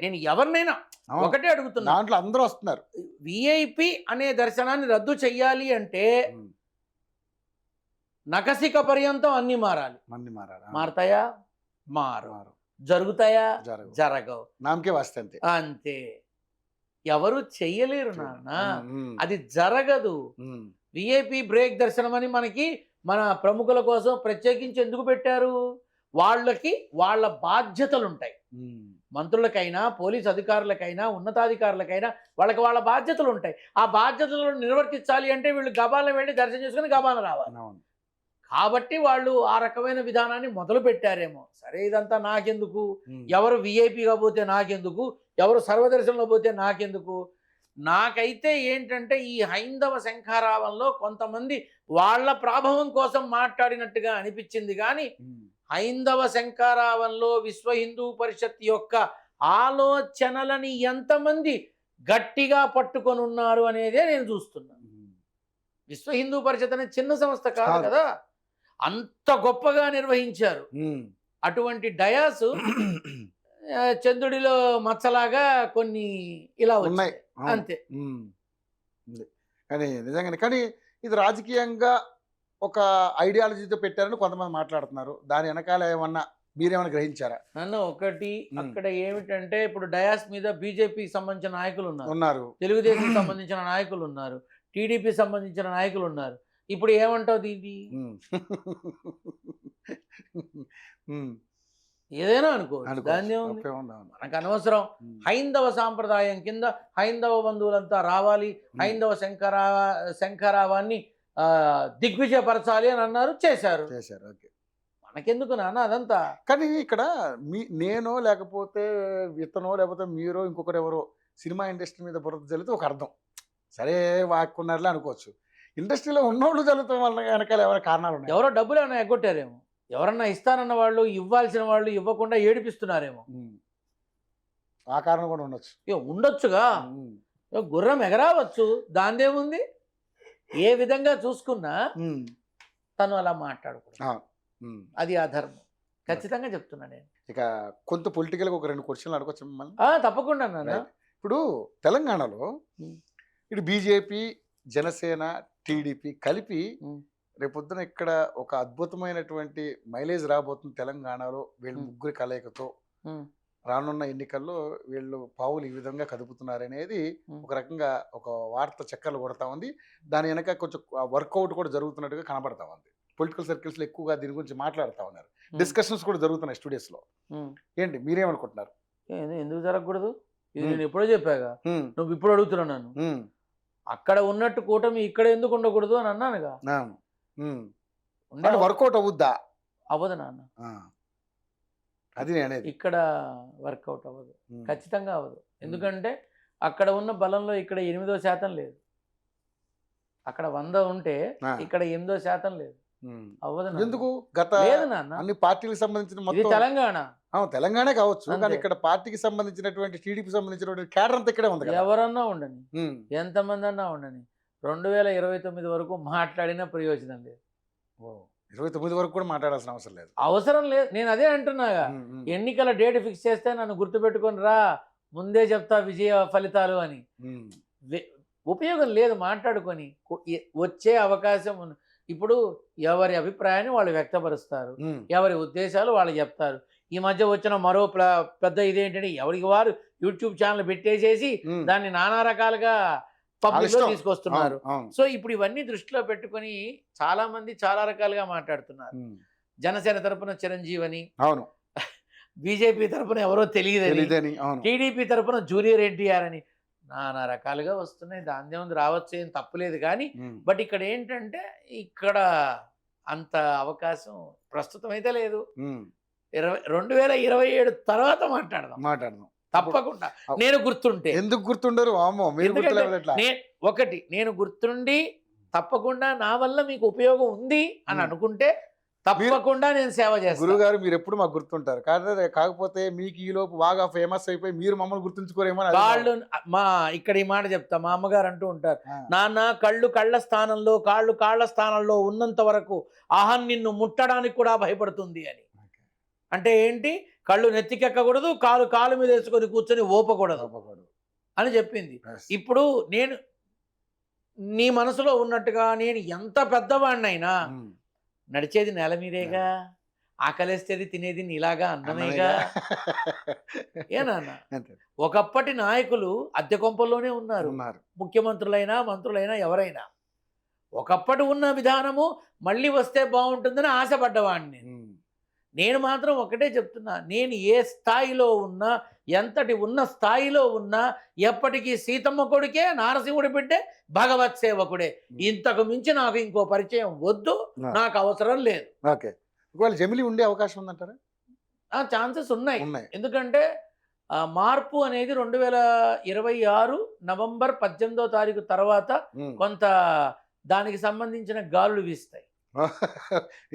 నేను ఎవరినైనా ఒకటే అడుగుతున్నా, దాంట్లో అందరూ వస్తున్నారు. విఐపి అనే దర్శనాన్ని రద్దు చెయ్యాలి అంటే నకసిక పర్యంతం అన్ని మారాలి. మారతాయా? మారు. జరుగుతాయా? జరగవు. నామకే వస్తే అంతే. ఎవరు చెయ్యలేరు నాన్న, అది జరగదు. విఐపి బ్రేక్ దర్శనం అని మనకి మన ప్రముఖుల కోసం ప్రత్యేకించి ఎందుకు పెట్టారు? వాళ్ళకి వాళ్ళ బాధ్యతలు ఉంటాయి. మంత్రులకైనా, పోలీస్ అధికారులకైనా, ఉన్నతాధికారులకైనా వాళ్ళకి వాళ్ళ బాధ్యతలు ఉంటాయి. ఆ బాధ్యతలను నిర్వర్తించాలి అంటే వీళ్ళు గబాలను వెళ్ళి దర్శనం చేసుకుని గబాలను రావాలి. కాబట్టి వాళ్ళు ఆ రకమైన విధానాన్ని మొదలు పెట్టారేమో. సరే, ఇదంతా నాకెందుకు? ఎవరు విఐపిగా పోతే నాకెందుకు? ఎవరు సర్వదర్శనంలో పోతే నాకెందుకు? నాకైతే ఏంటంటే ఈ హైందవ శంఖారావంలో కొంతమంది వాళ్ళ ప్రాభవం కోసం మాట్లాడినట్టుగా అనిపించింది కానీ హైందవ శంఖారావంలో విశ్వ హిందూ పరిషత్ యొక్క ఆలోచనలని ఎంతమంది గట్టిగా పట్టుకొని ఉన్నారు అనేదే నేను చూస్తున్నాను. విశ్వ హిందూ పరిషత్ అనే చిన్న సంస్థ కాదు కదా, అంత గొప్పగా నిర్వహించారు. అటువంటి డయాస్ చంద్రుడిలో మచ్చలాగా కొన్ని ఇలా ఉన్నాయి అంతే. కానీ నిజంగానే కానీ ఇది రాజకీయంగా ఒక ఐడియాలజీతో పెట్టారని కొంతమంది మాట్లాడుతున్నారు. దాని వెనకాల ఏమన్నా మీరేమైనా గ్రహించారా? నన్ను ఒకటి అక్కడ ఏమిటంటే ఇప్పుడు డయాస్ మీద బీజేపీకి సంబంధించిన నాయకులు ఉన్నారు, తెలుగుదేశం సంబంధించిన నాయకులు ఉన్నారు, టీడీపీ సంబంధించిన నాయకులు ఉన్నారు. ఇప్పుడు ఏమంటావు దీన్ని? ఏదైనా అనుకోవచ్చు, దాన్ని మనకు అనవసరం. హైందవ సాంప్రదాయం కింద హైందవ బంధువులంతా రావాలి, హైందవ శంఖారావాన్ని దిగ్విజయపరచాలి అని అన్నారు, చేశారు. మనకెందుకు నాన్న అదంతా? కానీ ఇక్కడ నేనో లేకపోతే ఇతనో లేకపోతే మీరో ఇంకొకరు ఎవరో సినిమా ఇండస్ట్రీ మీద బురద జల్లితే ఒక అర్థం, సరే వాక్కున్నారులే అనుకోవచ్చు. ఇండస్ట్రీలో ఉన్నోళ్ళు జల్లుతాం వల్ల వెనకాల ఎవరైనా కారణాలు ఉన్నాయి. ఎవరో డబ్బులు ఏమైనా ఎగ్గొట్టారేమో, ఎవరన్నా ఇస్తానన్న వాళ్ళు ఇవ్వాల్సిన వాళ్ళు ఇవ్వకుండా ఏడిపిస్తున్నారేమో, ఆ కారణం కూడా ఉండొచ్చు. ఉండొచ్చుగా. గుర్రం ఎగరావచ్చు, దాందేముంది. ఏ విధంగా చూసుకున్నా తను అలా మాట్లాడకూడదు, అది అధర్మం. ఖచ్చితంగా చెప్తున్నా నేను. ఇక కొంత పొలిటికల్గా ఒక 2 క్వశ్చన్లు అడగొచ్చు మిమ్మల్ని? తప్పకుండా నాన్న. ఇప్పుడు తెలంగాణలో ఇటు బీజేపీ, జనసేన, టీడీపీ కలిపి రేపొద్దున ఇక్కడ ఒక అద్భుతమైనటువంటి మైలేజ్ రాబోతుంది తెలంగాణలో. వీళ్ళు ముగ్గురి కలయికతో రానున్న ఎన్నికల్లో వీళ్ళు పావులు ఈ విధంగా కదుపుతున్నారనేది ఒక రకంగా ఒక వార్త చక్కర్లు కొడతా ఉంది. దాని వెనక కొంచెం వర్కౌట్ కూడా జరుగుతున్నట్టుగా కనబడతా ఉంది. పొలిటికల్ సర్కిల్స్లో ఎక్కువగా దీని గురించి మాట్లాడుతూ ఉన్నారు, డిస్కషన్స్ కూడా జరుగుతున్నాయి స్టూడియోస్లో. ఏంటి మీరేమనుకుంటున్నారు? ఎందుకు జరగకూడదు? ఇది నేను ఎప్పుడో చెప్పాగా, నువ్వు ఇప్పుడు అడుగుతున్నావు నన్ను. అక్కడ ఉన్నట్టు కూటమి ఇక్కడ ఎందుకు ఉండకూడదు అని అన్నానుగా. వర్కౌట్ అవుద్దా? అవ్వదు నాన్న, అది అనేది. ఇక్కడ వర్కౌట్ అవ్వదు, ఖచ్చితంగా అవ్వదు. ఎందుకంటే అక్కడ ఉన్న బలంలో ఇక్కడ 8% లేదు. అక్కడ 100 ఉంటే ఇక్కడ 8% లేదు. అవ్వదు. ఎందుకు? గత లేదు నాన్న, అన్ని పార్టీలకు సంబంధించిన తెలంగాణ తెలంగాణ కావచ్చు, కానీ ఇక్కడ పార్టీకి సంబంధించినటువంటి టీడీపీ సంబంధించినటువంటి కేడర్ అంతా ఇక్కడే ఉంది. ఎవరన్నా ఉండని, ఎంతమంది అన్నా ఉండని, 2029 వరకు మాట్లాడిన ప్రయోజనం లేదు. 29 వరకు కూడా మాట్లాడాల్సిన అవసరం లేదు. అవసరం లేదు, నేను అదే అంటున్నాగా. ఎన్నికల డేట్ ఫిక్స్ చేస్తే నన్ను గుర్తుపెట్టుకొని రా, ముందే చెప్తా విజయ ఫలితాలు అని. ఉపయోగం లేదు మాట్లాడుకొని. వచ్చే అవకాశం ఇప్పుడు ఎవరి అభిప్రాయాన్ని వాళ్ళు వ్యక్తపరుస్తారు, ఎవరి ఉద్దేశాలు వాళ్ళు చెప్తారు. ఈ మధ్య వచ్చిన మరో పెద్ద ఇదేంటంటే ఎవరికి వారు యూట్యూబ్ ఛానల్ పెట్టేసేసి దాన్ని నానా రకాలుగా పబ్లిక్ లో తీసుకొస్తున్నారు. సో ఇప్పుడు ఇవన్నీ దృష్టిలో పెట్టుకొని చాలా మంది చాలా రకాలుగా మాట్లాడుతున్నారు. జనసేన తరపున చిరంజీవి అని, బీజేపీ తరపున ఎవరో తెలియదని, టీడీపీ తరపున జూనియర్ ఎన్టీఆర్ అని నానా రకాలుగా వస్తున్నాయి. దాని ఉంది, రావచ్చు, ఏం తప్పులేదు. కానీ బట్ ఇక్కడ ఏంటంటే ఇక్కడ అంత అవకాశం ప్రస్తుతం అయితే లేదు. 2027 తర్వాత మాట్లాడదాం తప్పకుండా. నేను గుర్తుంటే. ఎందుకు గుర్తుండరు? ఒకటి, నేను గుర్తుండి తప్పకుండా నా వల్ల మీకు ఉపయోగం ఉంది అని అనుకుంటే తప్పకుండా నేను సేవ చేస్తాను. గురుగారు మీరు ఎప్పుడు మాకు గుర్తుంటారు, కాకపోతే మీకు ఈ లోపు బాగా ఫేమస్ అయిపోయి మీరు మమ్మల్ని గుర్తుంచుకోరేమో. వాళ్ళు ఇక్కడ ఈ మాట చెప్తా, మా అమ్మగారు అంటూ ఉంటారు, నాన్న కళ్ళు కళ్ళ స్థానంలో కాళ్ళు కాళ్ళ స్థానంలో ఉన్నంత వరకు ఆహం నిన్ను ముట్టడానికి కూడా భయపడుతుంది అని. అంటే ఏంటి? కళ్ళు నెత్తికెక్కకూడదు, కాలు కాలు మీద వేసుకొని కూర్చొని ఓపకూడదు అని చెప్పింది. ఇప్పుడు నేను నీ మనసులో ఉన్నట్టుగా నేను ఎంత పెద్దవాడినైనా నడిచేది నేల మీదేగా, ఆకలేస్తేది తినేది నీలాగా అన్నమేగా. ఏనా? ఒకప్పటి నాయకులు అద్దె కొంపల్లోనే ఉన్నారు, ముఖ్యమంత్రులైనా మంత్రులైనా ఎవరైనా. ఒకప్పటి ఉన్న విధానము మళ్ళీ వస్తే బాగుంటుందని ఆశపడ్డవాడిని. నేను మాత్రం ఒకటే చెప్తున్నా, నేను ఏ స్థాయిలో ఉన్నా, ఎంతటి ఉన్న స్థాయిలో ఉన్నా, ఎప్పటికీ సీతమ్మ కొడుకే, నారసింహుడి బిడ్డే, భగవత్ సేవకుడే. ఇంతకు మించి నాకు ఇంకో పరిచయం వద్దు, నాకు అవసరం లేదు. ఓకే, ఒకవేళ జమిలి ఉండే అవకాశం ఉందంటారా? ఛాన్సెస్ ఉన్నాయి. ఎందుకంటే మార్పు అనేది 2026 నవంబర్ 18వ తారీఖు తర్వాత కొంత దానికి సంబంధించిన గాలులు వీస్తాయి.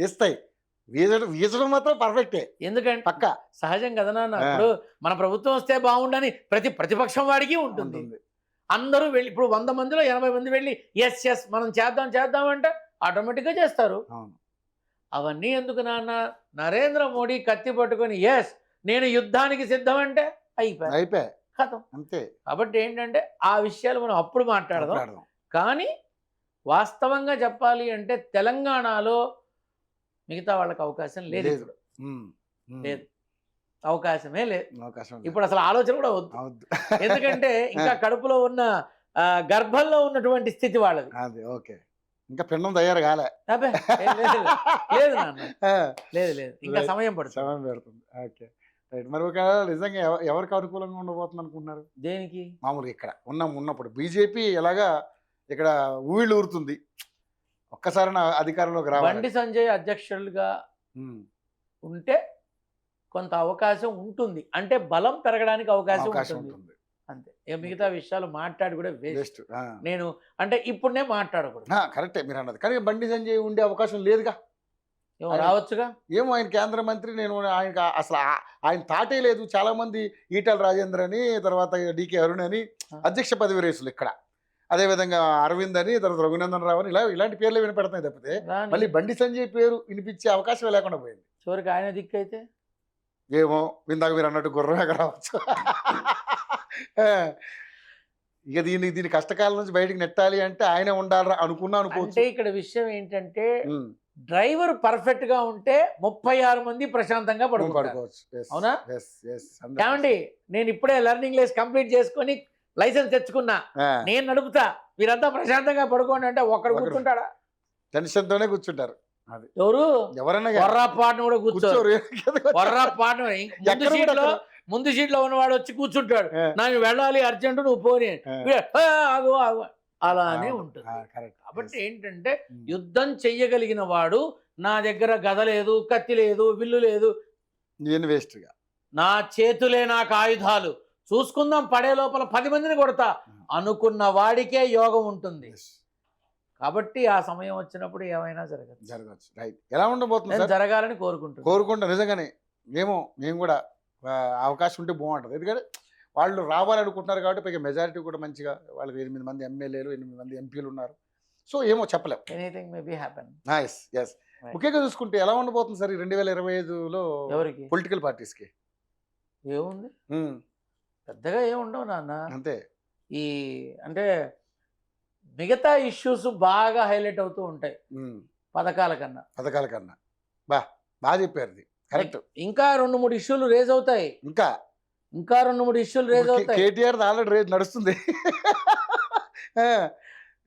ఇస్తాయి. వీచడం మాత్రం పర్ఫెక్టే, ఎందుకంటే పక్క సహజం కదా నాన్న. ఇప్పుడు మన ప్రభుత్వం వస్తే బాగుండని ప్రతిపక్షం వాడికి ఉంటుంది. ఉంటుంది. అందరూ వెళ్ళి ఇప్పుడు 100 మందిలో 80 మంది వెళ్ళి ఎస్ మనం చేద్దాం అంటే ఆటోమేటిక్గా చేస్తారు. అవును. అవన్నీ ఎందుకు నాన్న? నరేంద్ర మోడీ కత్తి పట్టుకొని ఎస్ నేను యుద్ధానికి సిద్ధం అంటే అయిపోయి కథం అంతే. కాబట్టి ఏంటంటే ఆ విషయాలు మనం అప్పుడు మాట్లాడదాం. మాట్లాడదాం. కానీ వాస్తవంగా చెప్పాలి అంటే తెలంగాణలో మిగతా వాళ్ళకి అవకాశం లేదు. లేదు. ఇప్పుడు లేదు, అవకాశమే లేదు. అవకాశం లేదు. ఇప్పుడు అసలు ఆలోచన కూడా వద్దు. అవద్దు. ఎందుకంటే ఇంకా కడుపులో ఉన్న గర్భంలో ఉన్నటువంటి స్థితి వాళ్ళది. అది ఓకే. ఇంకా పిండం తయారు కాలే. అబ్బే, లేదు లేదు నాన్న, లేదు ఇంకా సమయం పడుతుంది. సమయం పెడుతుంది. Okay right. మరి ఒక నిజంగా ఎవరికి అనుకూలంగా ఉండబోతుంది అనుకుంటున్నారు? దేనికి? మామూలుగా ఇక్కడ ఉన్నప్పుడు బీజేపీ ఎలాగా ఇక్కడ ఊళ్ళు ఊరుతుంది, ఒక్కసారి అధికారంలోకి రావాలి. బండి సంజయ్ అధ్యక్షులుగా ఉంటే కొంత అవకాశం ఉంటుంది, అంటే బలం పెరగడానికి అవకాశం ఉంటుంది అంతే. ఇక మిగతా విషయాలు మాట్లాడి కూడా వేస్ట్. నేను అంటే ఇప్పుడునే మాట్లాడకూడదు. కరెక్టే మీరు అన్నది. కానీ బండి సంజయ్ ఉండే అవకాశం లేదుగా. రావచ్చుగా. ఏమో ఆయన కేంద్ర మంత్రి, నేను ఆయనకి అసలు ఆయన తాటే లేదు. చాలా మంది ఈటల రాజేందర్ అని, తర్వాత డికే అరుణ్ అని అధ్యక్ష పదవి రేసులు ఇక్కడ, అదేవిధంగా అరవింద్ అని, తర్వాత రఘునందన్ రావు అని ఇలాంటి పేర్లే వినపడుతున్నాయి తప్పితే మళ్ళీ బండి సంజయ్ పేరు వినిపించే అవకాశం లేకుండా పోయింది. చివరికి ఆయన దిక్కు అయితే ఏమో ఇందాక మీరు అన్నట్టు గుర్రం రావచ్చు. ఇక దీని కష్టకాలం నుంచి బయటికి నెట్టాలి అంటే ఆయనే ఉండాలి అనుకోవచ్చు. ఇక్కడ విషయం ఏంటంటే డ్రైవర్ పర్ఫెక్ట్ గా ఉంటే 36 మంది ప్రశాంతంగా పడుకోవచ్చు. అవునా? ఏమండి, నేను ఇప్పుడే లెర్నింగ్ లెస్ కంప్లీట్ చేసుకొని లైసెన్స్ తెచ్చుకున్నా, నేను నడుపుతా, మీరంతా ప్రశాంతంగా పడుకోండి అంటే ఒక్కడు కూర్చుంటాడా? టెన్షన్ తోనే కూర్చుంటారు. ఎవరు? ఎవరన్నా వర్రాపాటును కూడా కూర్చోరు. వర్రాపాటు ముందు సీట్ లో ఉన్నవాడు వచ్చి కూర్చుంటాడు, నాకు వెళ్ళాలి అర్జెంట్, నువ్వు పోనీ, ఆగు అలానే ఉంటుంది. కాబట్టి ఏంటంటే యుద్ధం చెయ్యగలిగిన వాడు, నా దగ్గర గద లేదు, కత్తి లేదు, విల్లు లేదు, నా చేతులే నాకు ఆయుధాలు, చూసుకుందాం పడే లోపల 10 మందిని కొడతా అనుకున్న వాడికే యోగం ఉంటుంది. కాబట్టి ఆ సమయం వచ్చినప్పుడు ఏమైనా జరగచ్చు. రైట్. ఎలా ఉండబోతుంది? జరగాలని కోరుకుంటా నిజంగానే. మేము కూడా అవకాశం ఉంటే బాగుంటుంది. ఎందుకంటే వాళ్ళు రావాలనుకుంటున్నారు కాబట్టి పైగా మెజారిటీ కూడా మంచిగా, వాళ్ళకి 8 మంది ఎమ్మెల్యేలు, 8 మంది ఎంపీలు ఉన్నారు. సో ఏమో చెప్పలేం. Anything may be happen. Yes. ముఖ్యంగా చూసుకుంటే ఎలా ఉండబోతుంది సార్ 2025లో ఎవరికి? పొలిటికల్ పార్టీస్కి ఏముంది, పెద్దగా ఏముండవు నాన్న. అంతే. అంటే మిగతా ఇష్యూస్ బాగా హైలైట్ అవుతూ ఉంటాయి పథకాల కన్నా. బాగా చెప్పారు. కరెక్ట్. ఇంకా 2-3 ఇష్యూలు రేజ్ అవుతాయి. ఇంకా 2-3 ఇష్యూలు రేజ్ అవుతాయి. కేటీఆర్ ఆల్రెడీ రేజ్ నడుస్తుంది.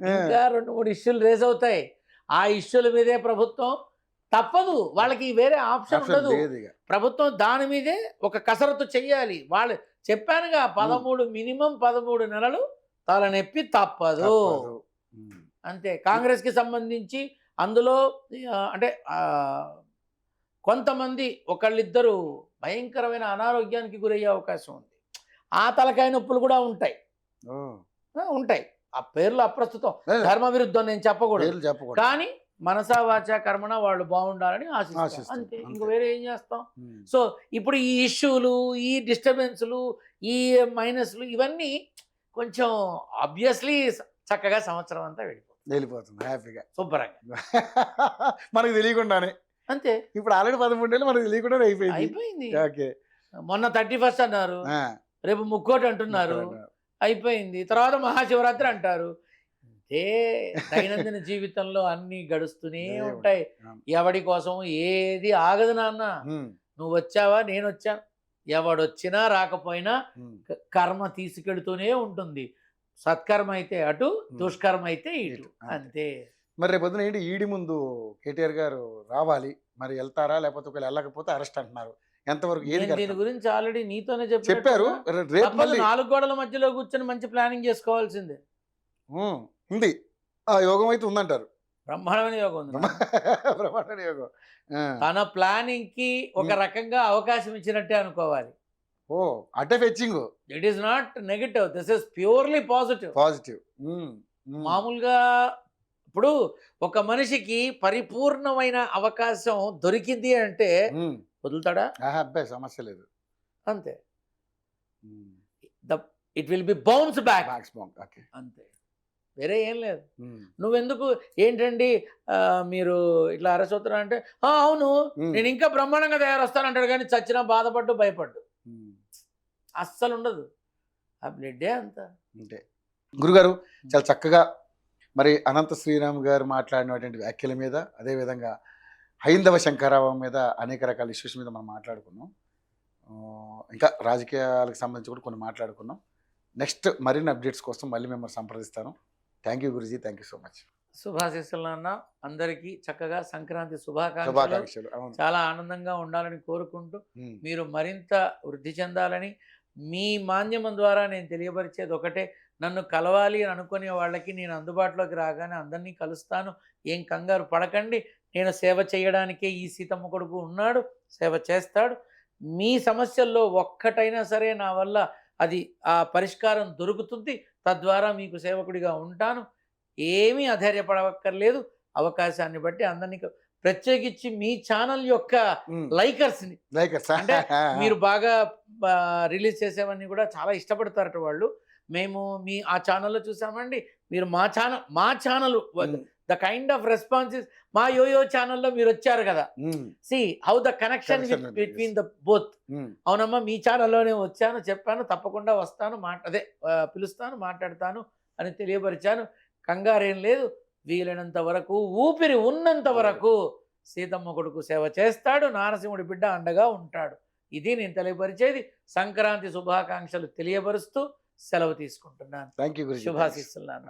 ఇంకా 2-3 ఇష్యూలు రేజ్ అవుతాయి. ఆ ఇష్యూల మీదే ప్రభుత్వం, తప్పదు, వాళ్ళకి వేరే ఆప్షన్ ఉండదు. ప్రభుత్వం దాని మీదే ఒక కసరత్తు చెయ్యాలి. వాళ్ళు చెప్పానుగా 13 మినిమం 13 నెలలు తలనొప్పి తప్పదు అంతే. కాంగ్రెస్ కి సంబంధించి అందులో అంటే కొంతమంది ఒకళ్ళిద్దరు భయంకరమైన అనారోగ్యానికి గురయ్యే అవకాశం ఉంది. ఆ తలకాయ నొప్పులు కూడా ఉంటాయి. ఆ పేర్లు అప్రస్తుతం, ధర్మ విరుద్ధం నేను చెప్పకూడదు. కానీ మనసా వాచా కర్మణ వాళ్ళు బాగుండాలని ఆశిస్తాం అంతే. ఇంక వేరే ఏం చేస్తాం? సో ఇప్పుడు ఈ ఇష్యూలు, ఈ డిస్టర్బెన్స్లు, ఈ మైనస్లు ఇవన్నీ కొంచెం ఆబ్వియస్లీ చక్కగా సంవత్సరం అంతా వెళ్ళిపోతుంది హ్యాపీగా, శుభ్రంగా, మనకు తెలియకుండానే. అంతే. ఇప్పుడు ఆల్రెడీ 13 ఏళ్ళు మనకు తెలియకుండానే అయిపోయింది. మొన్న 31st అన్నారు, రేపు ముక్కోటి అంటున్నారు, అయిపోయింది. తర్వాత మహాశివరాత్రి అంటారు. అంటే దైనందిన జీవితంలో అన్ని గడుస్తూనే ఉంటాయి. ఎవడి కోసం ఏది ఆగదు నాన్న. నువ్వు వచ్చావా, నేను వచ్చాను, ఎవడొచ్చినా రాకపోయినా కర్మ తీసుకెడుతూనే ఉంటుంది. సత్కర్మ అయితే అటు, దుష్కర్మ అయితే ఇటు, అంతే. మరి రేపు పొద్దున ఏంటి, ఈడి ముందు కేటీఆర్ గారు రావాలి, మరి వెళ్తారా, లేకపోతే ఒకవేళ వెళ్ళకపోతే అరెస్ట్ అంటున్నారు, ఎంతవరకు? దీని గురించి ఆల్రెడీ నీతోనే చెప్పారు. 4 గోడల మధ్యలో కూర్చొని మంచి ప్లానింగ్ చేసుకోవాల్సిందే ఉంది. ఆ యోగం అయితే ఉందంటారు. బ్రహ్మాండమైన యోగం ఉంది. బ్రహ్మాండమైన యోగం. తన ప్లానింగ్ కి ఒక రకంగా అవకాశం ఇచ్చినట్టే అనుకోవాలి. అంటే fetching. It is not negative, this is purely positive. Positive. మామూలుగా ఇప్పుడు ఒక మనిషికి పరిపూర్ణమైన అవకాశం దొరికింది అంటే వదులుతాడా? అబ్బాయి సమస్య లేదు. అంతే. It will be bounce back. Okay. అంతే, వేరే ఏం లేదు. నువ్వెందుకు ఏంటండి మీరు ఇట్లా అరసవుతున్నా అంటే అవును నేను ఇంకా బ్రహ్మాండంగా తయారొస్తానంటాడు, కానీ చచ్చినా బాధపడ్డు భయపడ్డు అస్సలు ఉండదు. ఆ బ్లడ్డే అంత. అంటే గురుగారు చాలా చక్కగా మరి అనంత శ్రీరామ్ గారు మాట్లాడినటువంటి వ్యాఖ్యల మీద, అదేవిధంగా హైందవ శంకరావం మీద అనేక రకాల ఇష్యూస్ మీద మనం మాట్లాడుకున్నాం. ఇంకా రాజకీయాలకు సంబంధించి కూడా కొన్ని మాట్లాడుకున్నాం. నెక్స్ట్ మరిన్ని అప్డేట్స్ కోసం మళ్ళీ మిమ్మల్ని సంప్రదిస్తాను. Thank you Guruji, thank you so much. శుభాశీస్సులు అన్న, అందరికీ చక్కగా సంక్రాంతి శుభాకాంక్షలు. చాలా ఆనందంగా ఉండాలని కోరుకుంటూ మీరు మరింత వృద్ధి చెందాలని, మీ మాధ్యమం ద్వారా నేను తెలియపరిచేది ఒకటే, నన్ను కలవాలి అని అనుకునే వాళ్ళకి నేను అందుబాటులోకి రాగానే అందరినీ కలుస్తాను. ఏం కంగారు పడకండి, నేను సేవ చేయడానికే ఈ సీతమ్మ కొడుకు ఉన్నాడు, సేవ చేస్తాడు. మీ సమస్యల్లో ఒక్కటైనా సరే నా వల్ల అది ఆ పరిష్కారం దొరుకుతుంది, తద్వారా మీకు సేవకుడిగా ఉంటాను. ఏమీ అధైర్యపడక్కర్లేదు. అవకాశాన్ని బట్టి అందరినీ ప్రత్యేకించి మీ ఛానల్ యొక్క లైకర్స్ని అంటే మీరు బాగా రిలీజ్ చేసేవన్నీ కూడా చాలా ఇష్టపడతారట వాళ్ళు. మేము మీ ఆ ఛానల్లో చూసామండి, మీరు మా channel the kind of responses మా యోయో ఛానల్లో మీరు వచ్చారు కదా, see how the connection between the both. అవునమ్మా, మీ ఛానల్లోనే వచ్చాను, చెప్పాను, తప్పకుండా వస్తాను, పిలుస్తాను, మాట్లాడతాను అని తెలియపరిచాను. కంగారేం లేదు, వీలైనంత వరకు ఊపిరి ఉన్నంత వరకు సీతమ్మ కొడుకు సేవ చేస్తాడు, నారసింహుడి బిడ్డ అండగా ఉంటాడు. ఇది నేను తెలియపరిచేది. సంక్రాంతి శుభాకాంక్షలు తెలియపరుస్తూ సెలవు తీసుకుంటున్నాను. Thank you Guruji. శుభాశీస్సులు నాన్న.